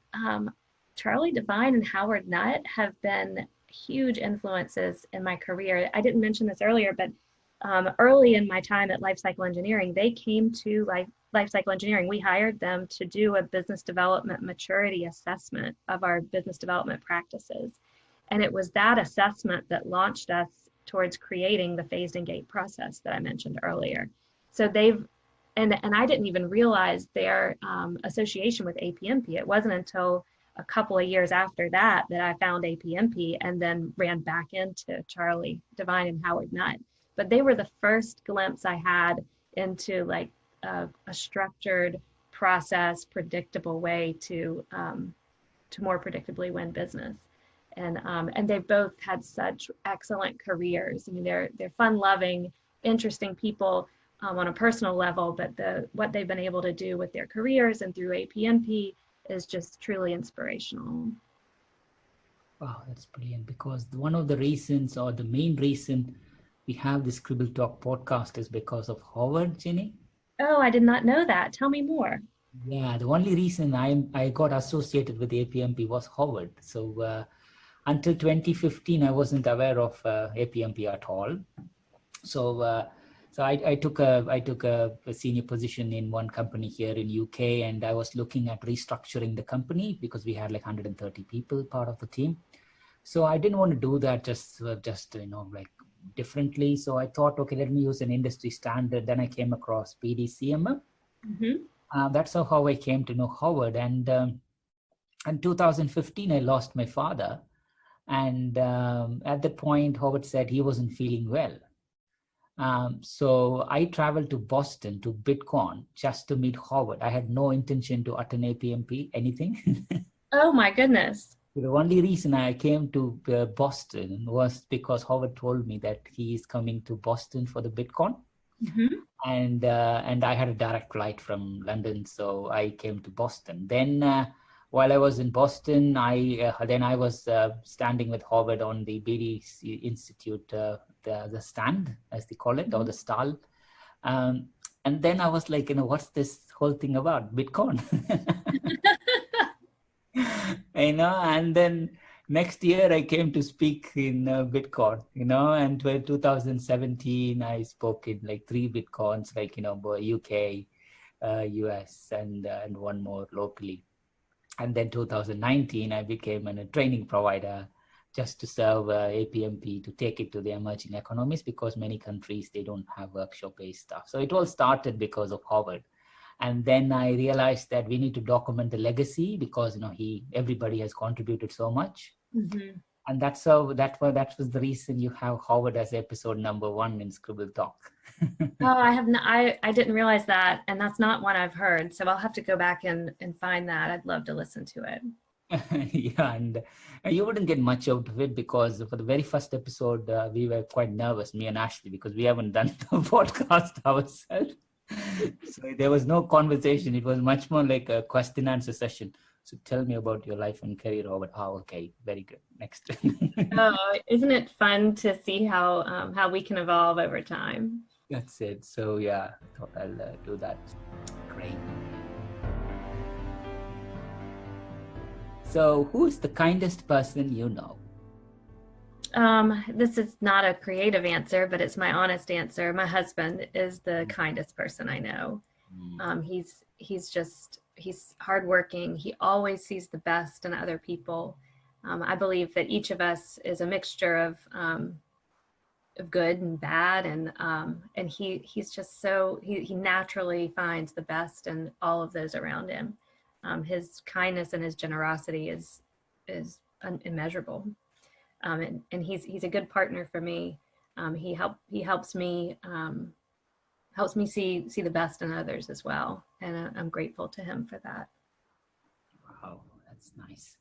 Charlie Devine and Howard Nutt have been huge influences in my career. I didn't mention this earlier, but early in my time at Lifecycle Engineering, they came to Lifecycle Engineering. We hired them to do a business development maturity assessment of our business development practices. And it was that assessment that launched us towards creating the phased and gate process that I mentioned earlier. So and I didn't even realize their association with APMP. It wasn't until a couple of years after that I found APMP, and then ran back into Charlie Devine and Howard Nutt. But they were the first glimpse I had into like a structured process, predictable way to more predictably win business. And they both had such excellent careers. I mean, they're fun-loving, interesting people on a personal level, but what they've been able to do with their careers and through APMP is just truly inspirational. Wow, that's brilliant, because one of the reasons, or the main reason we have this Scribble Talk podcast, is because of Howard, Ginny. Oh, I did not know that. Tell me more. Yeah, the only reason I got associated with APMP was Howard. So until 2015, I wasn't aware of APMP at all. So I took a senior position in one company here in UK, and I was looking at restructuring the company because we had like 130 people part of the team. So I didn't want to do that just like differently. So I thought, okay, let me use an industry standard. Then I came across PDCMM. Mm-hmm. That's how I came to know Howard. And in 2015, I lost my father. And at that point, Howard said he wasn't feeling well. So I traveled to Boston to Bitcoin just to meet Howard. I had no intention to attend APMP, anything. Oh my goodness. The only reason I came to Boston was because Howard told me that he is coming to Boston for the Bitcoin. Mm-hmm. And I had a direct flight from London, so I came to Boston. Then while I was in Boston, I was standing with Howard on the BDRC Institute, the stand, as they call it, mm-hmm. or the stall. And then I was like, what's this whole thing about? Bitcoin. And then next year I came to speak in Bitcoin, and 2017 I spoke in like 3 Bitcoins, like, UK, US, and one more locally. And then 2019, I became a training provider just to serve APMP to take it to the emerging economies, because many countries, they don't have workshop-based stuff. So it all started because of Howard. And then I realized that we need to document the legacy, because, everybody has contributed so much. Mm-hmm. And that was the reason you have Howard as episode number 1 in Scribble Talk. Oh, I didn't realize that. And that's not one I've heard. So I'll have to go back and find that. I'd love to listen to it. Yeah, and you wouldn't get much out of it, because for the very first episode, we were quite nervous, me and Ashley, because we haven't done the podcast ourselves. So there was no conversation. It was much more like a question answer session. So tell me about your life and career, Robert. Oh, okay, very good. Next. Oh, isn't it fun to see how we can evolve over time? That's it. So yeah, I thought I'll do that. Great. So who is the kindest person you know? This is not a creative answer, but it's my honest answer. My husband is the kindest person I know. He's hardworking. He always sees the best in other people. I believe that each of us is a mixture of good and bad, and he's just so he naturally finds the best in all of those around him. His kindness and his generosity is immeasurable, and he's a good partner for me. He helps me see the best in others as well, and I'm grateful to him for that. Wow, that's nice.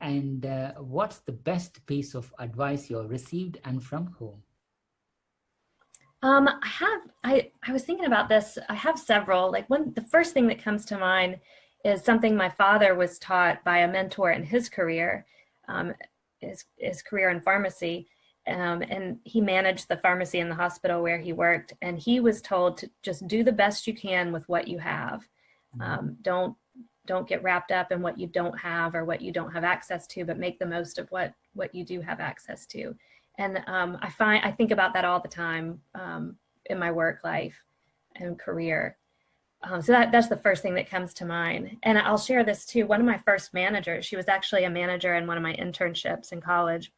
And what's the best piece of advice you received, and from whom? I was thinking about this. I have several. Like the first thing that comes to mind is something my father was taught by a mentor in his career, his career in pharmacy. And he managed the pharmacy in the hospital where he worked. And he was told to just do the best you can with what you have. Don't get wrapped up in what you don't have or what you don't have access to, but make the most of what you do have access to. And I think about that all the time in my work life and career. So that's the first thing that comes to mind. And I'll share this too. One of my first managers, she was actually a manager in one of my internships in college.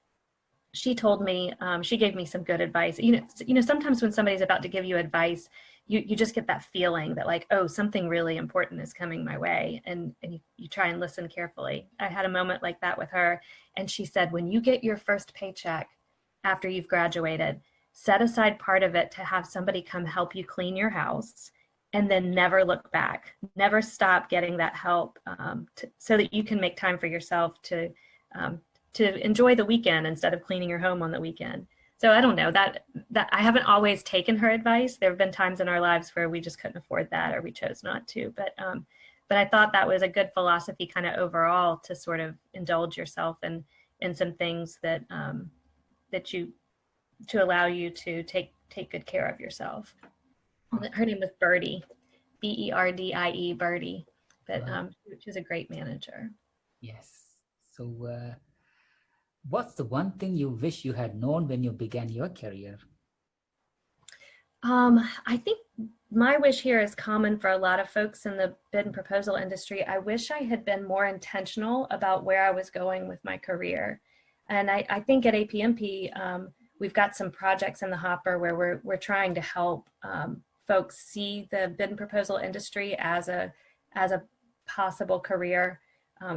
She told me, she gave me some good advice. You know, sometimes when somebody's about to give you advice, you just get that feeling that like, oh, something really important is coming my way. And you try and listen carefully. I had a moment like that with her. And she said, when you get your first paycheck after you've graduated, set aside part of it to have somebody come help you clean your house, and then never look back. Never stop getting that help so that you can make time for yourself to enjoy the weekend instead of cleaning your home on the weekend. So I don't know that I haven't always taken her advice. There have been times in our lives where we just couldn't afford that or we chose not to. But I thought that was a good philosophy kind of overall to sort of indulge yourself in some things that to allow you to take good care of yourself. Her name was Birdie, Berdie, Birdie, but she was a great manager. Yes. So what's the one thing you wish you had known when you began your career? I think my wish here is common for a lot of folks in the bid and proposal industry. I wish I had been more intentional about where I was going with my career. And I think at APMP, we've got some projects in the hopper where we're trying to help folks see the bid and proposal industry as a possible career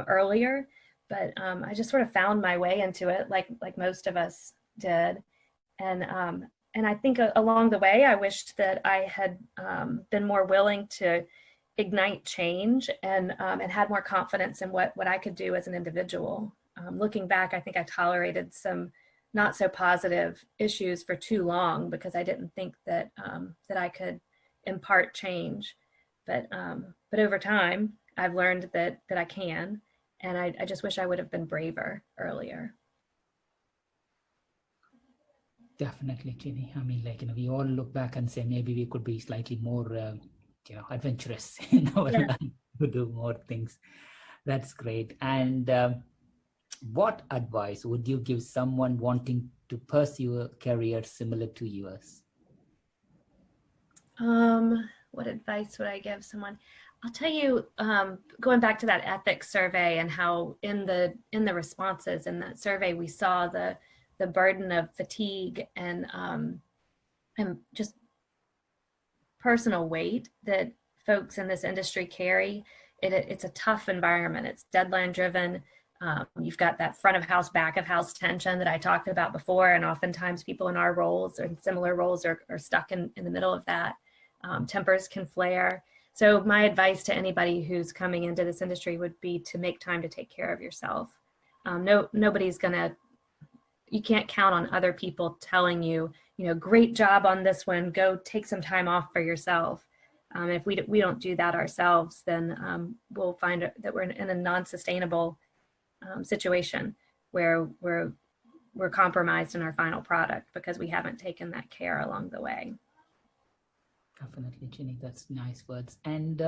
earlier. But I just sort of found my way into it, like most of us did, and I think along the way, I wished that I had been more willing to ignite change and had more confidence in what I could do as an individual. Looking back, I think I tolerated some not so positive issues for too long because I didn't think that I could impart change. But over time, I've learned that I can, and I just wish I would have been braver earlier. Definitely, Ginny. I mean, we all look back and say maybe we could be slightly more, adventurous in our life to do more things. That's great. And what advice would you give someone wanting to pursue a career similar to yours? What advice would I give someone? I'll tell you, going back to that ethics survey and how in the responses in that survey, we saw the burden of fatigue and just personal weight that folks in this industry carry. It's a tough environment. It's deadline driven. You've got that front of house, back of house tension that I talked about before. And oftentimes people in our roles or in similar roles are stuck in the middle of that. Tempers can flare. So my advice to anybody who's coming into this industry would be to make time to take care of yourself. Nobody's you can't count on other people telling you, great job on this one, go take some time off for yourself. If we don't do that ourselves, then we'll find that we're in a non-sustainable situation where we're compromised in our final product because we haven't taken that care along the way. Definitely, Ginny, that's nice words. And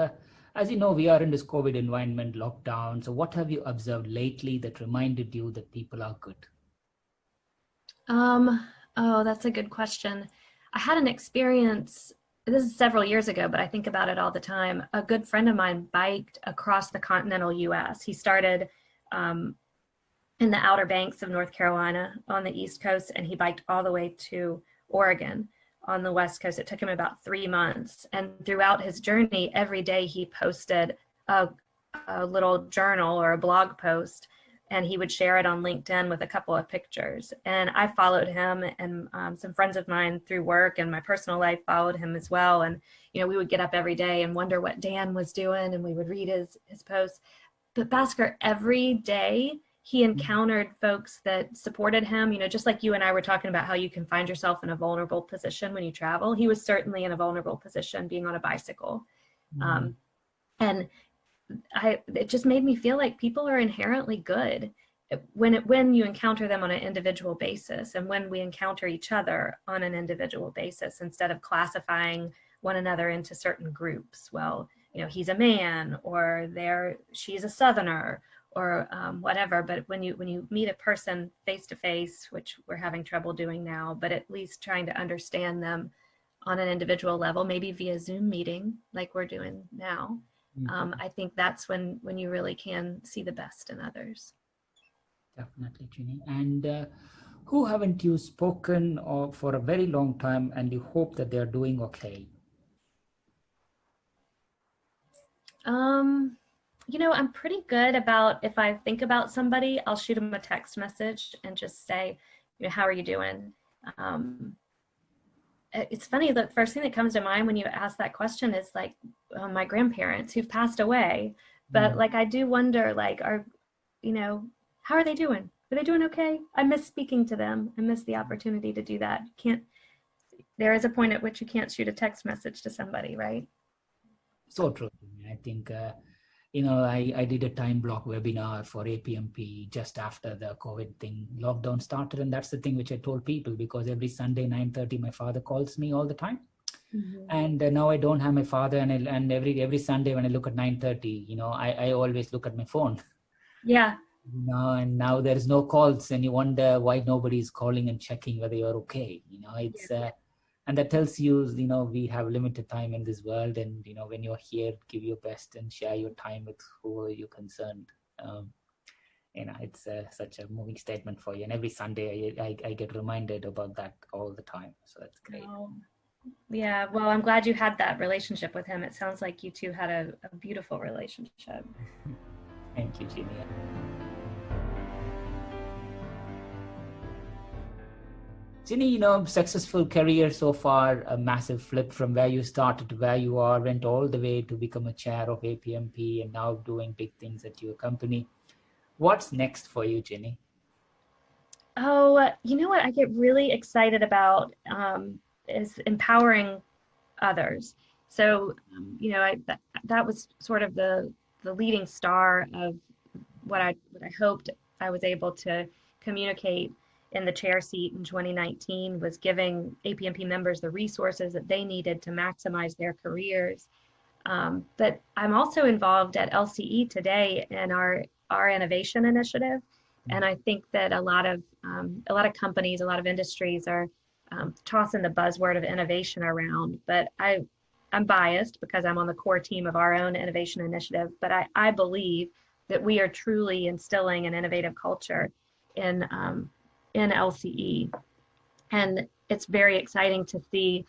as you know, we are in this COVID environment, lockdown. So what have you observed lately that reminded you that people are good? Oh, that's a good question. I had an experience, this is several years ago, but I think about it all the time. A good friend of mine biked across the continental US. He started in the Outer Banks of North Carolina on the East Coast, and he biked all the way to Oregon on the West Coast. It took him about 3 months. And throughout his journey, every day he posted a little journal or a blog post, and he would share it on LinkedIn with a couple of pictures. And I followed him, and some friends of mine through work and my personal life followed him as well. And, we would get up every day and wonder what Dan was doing, and we would read his posts. But Bhaskar, every day he encountered folks that supported him, just like you and I were talking about how you can find yourself in a vulnerable position when you travel. He was certainly in a vulnerable position being on a bicycle. And it just made me feel like people are inherently good when you encounter them on an individual basis, and when we encounter each other on an individual basis, instead of classifying one another into certain groups. Well, he's a man, or she's a Southerner, or whatever. But when you meet a person face to face, which we're having trouble doing now, but at least trying to understand them on an individual level, maybe via Zoom meeting like we're doing now. I think that's when you really can see the best in others. Definitely, Ginny. And who haven't you spoken for a very long time, and you hope that they're doing okay? I'm pretty good about, if I think about somebody, I'll shoot them a text message and just say, how are you doing? It's funny, the first thing that comes to mind when you ask that question is like my grandparents who've passed away. But like, I do wonder, like, how are they doing? Are they doing okay? I miss speaking to them. I miss the opportunity to do that. There is a point at which you can't shoot a text message to somebody, right? So true. I think, I did a time block webinar for APMP just after the COVID lockdown started. And that's the thing which I told people, because every Sunday, 9:30, my father calls me all the time. And now I don't have my father. And every Sunday when I look at 9:30, I always look at my phone. Yeah. And now there's no calls, and you wonder why nobody is calling and checking whether you're okay. It's and that tells you, we have limited time in this world, and when you're here, give your best and share your time with who you're concerned. It's such a moving statement for you, and every Sunday I get reminded about that all the time. So that's great. Yeah, well, I'm glad you had that relationship with him. It sounds like you two had a beautiful relationship. Thank you, Ginny. Ginny, successful career so far, a massive flip from where you started to where you are, went all the way to become a chair of APMP and now doing big things at your company. What's next for you, Ginny? Oh, you know what I get really excited about is empowering others. So, that was sort of the leading star of what I hoped I was able to communicate in the chair seat in 2019, was giving APMP members the resources that they needed to maximize their careers. But I'm also involved at LCE today in our innovation initiative. And I think that a lot of companies, a lot of industries are tossing the buzzword of innovation around, but I'm biased because I'm on the core team of our own innovation initiative, but I believe that we are truly instilling an innovative culture in LCE. And it's very exciting to see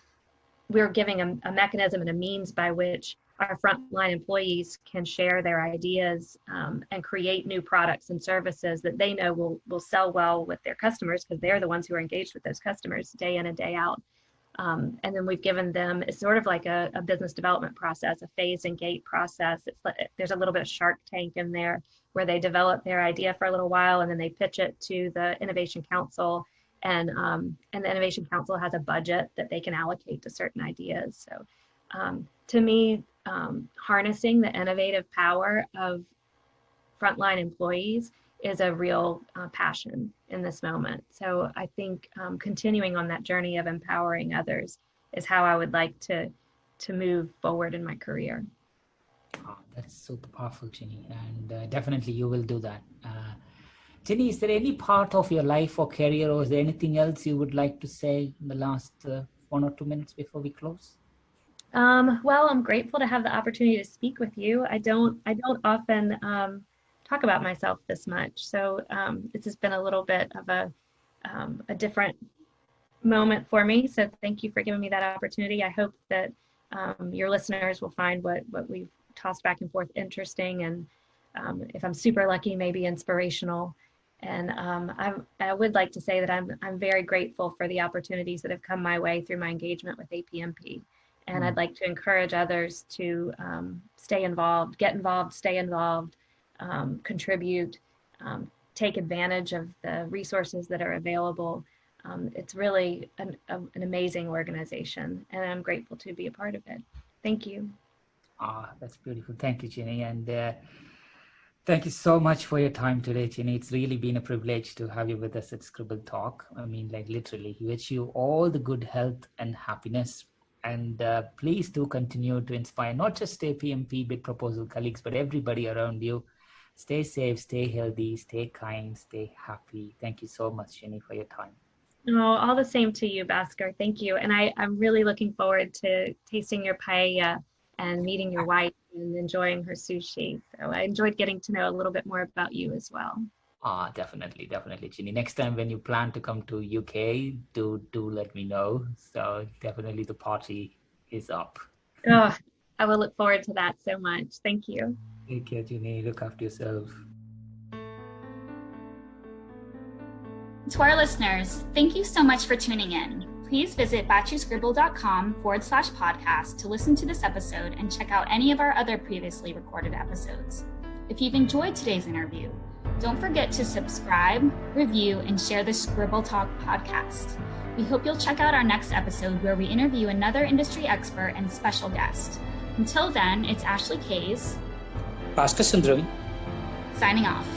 we're giving a mechanism and a means by which our frontline employees can share their ideas and create new products and services that they know will sell well with their customers, because they're the ones who are engaged with those customers day in and day out. And then we've given them, it's sort of like a business development process, a phase and gate process. It's like, there's a little bit of Shark Tank in there where they develop their idea for a little while and then they pitch it to the Innovation Council, and the Innovation Council has a budget that they can allocate to certain ideas. So to me, harnessing the innovative power of frontline employees is a real passion in this moment. So I think continuing on that journey of empowering others is how I would like to move forward in my career. Oh, that's super powerful, Ginny, and definitely you will do that. Ginny, is there any part of your life or career, or is there anything else you would like to say in the last 1 or 2 minutes before we close? Well, I'm grateful to have the opportunity to speak with you. I don't often talk about myself this much, so this has been a little bit of a different moment for me. So thank you for giving me that opportunity. I hope that your listeners will find what we've tossed back and forth interesting, and if I'm super lucky, maybe inspirational. And I would like to say that I'm very grateful for the opportunities that have come my way through my engagement with APMP. And I'd like to encourage others to stay involved, get involved, stay involved, contribute, take advantage of the resources that are available. It's really an amazing organization, and I'm grateful to be a part of it. Thank you. That's beautiful. Thank you, Ginny. And thank you so much for your time today, Ginny. It's really been a privilege to have you with us at Scribble Talk. I mean, like literally, we wish you all the good health and happiness. And please do continue to inspire not just APMP bid proposal colleagues, but everybody around you. Stay safe, stay healthy, stay kind, stay happy. Thank you so much, Ginny, for your time. Oh, all the same to you, Bhaskar. Thank you. And I'm really looking forward to tasting your paella and meeting your wife and enjoying her sushi. So I enjoyed getting to know a little bit more about you as well. Definitely, Ginny. Next time when you plan to come to UK, do let me know. So definitely the party is up. Oh, I will look forward to that so much. Thank you. Take care, Ginny. Look after yourself. To our listeners, thank you so much for tuning in. Please visit batchyscribble.com/podcast to listen to this episode and check out any of our other previously recorded episodes. If you've enjoyed today's interview, don't forget to subscribe, review, and share the Scribble Talk podcast. We hope you'll check out our next episode where we interview another industry expert and special guest. Until then, it's Ashley Kays, Bhaskar Sundram, signing off.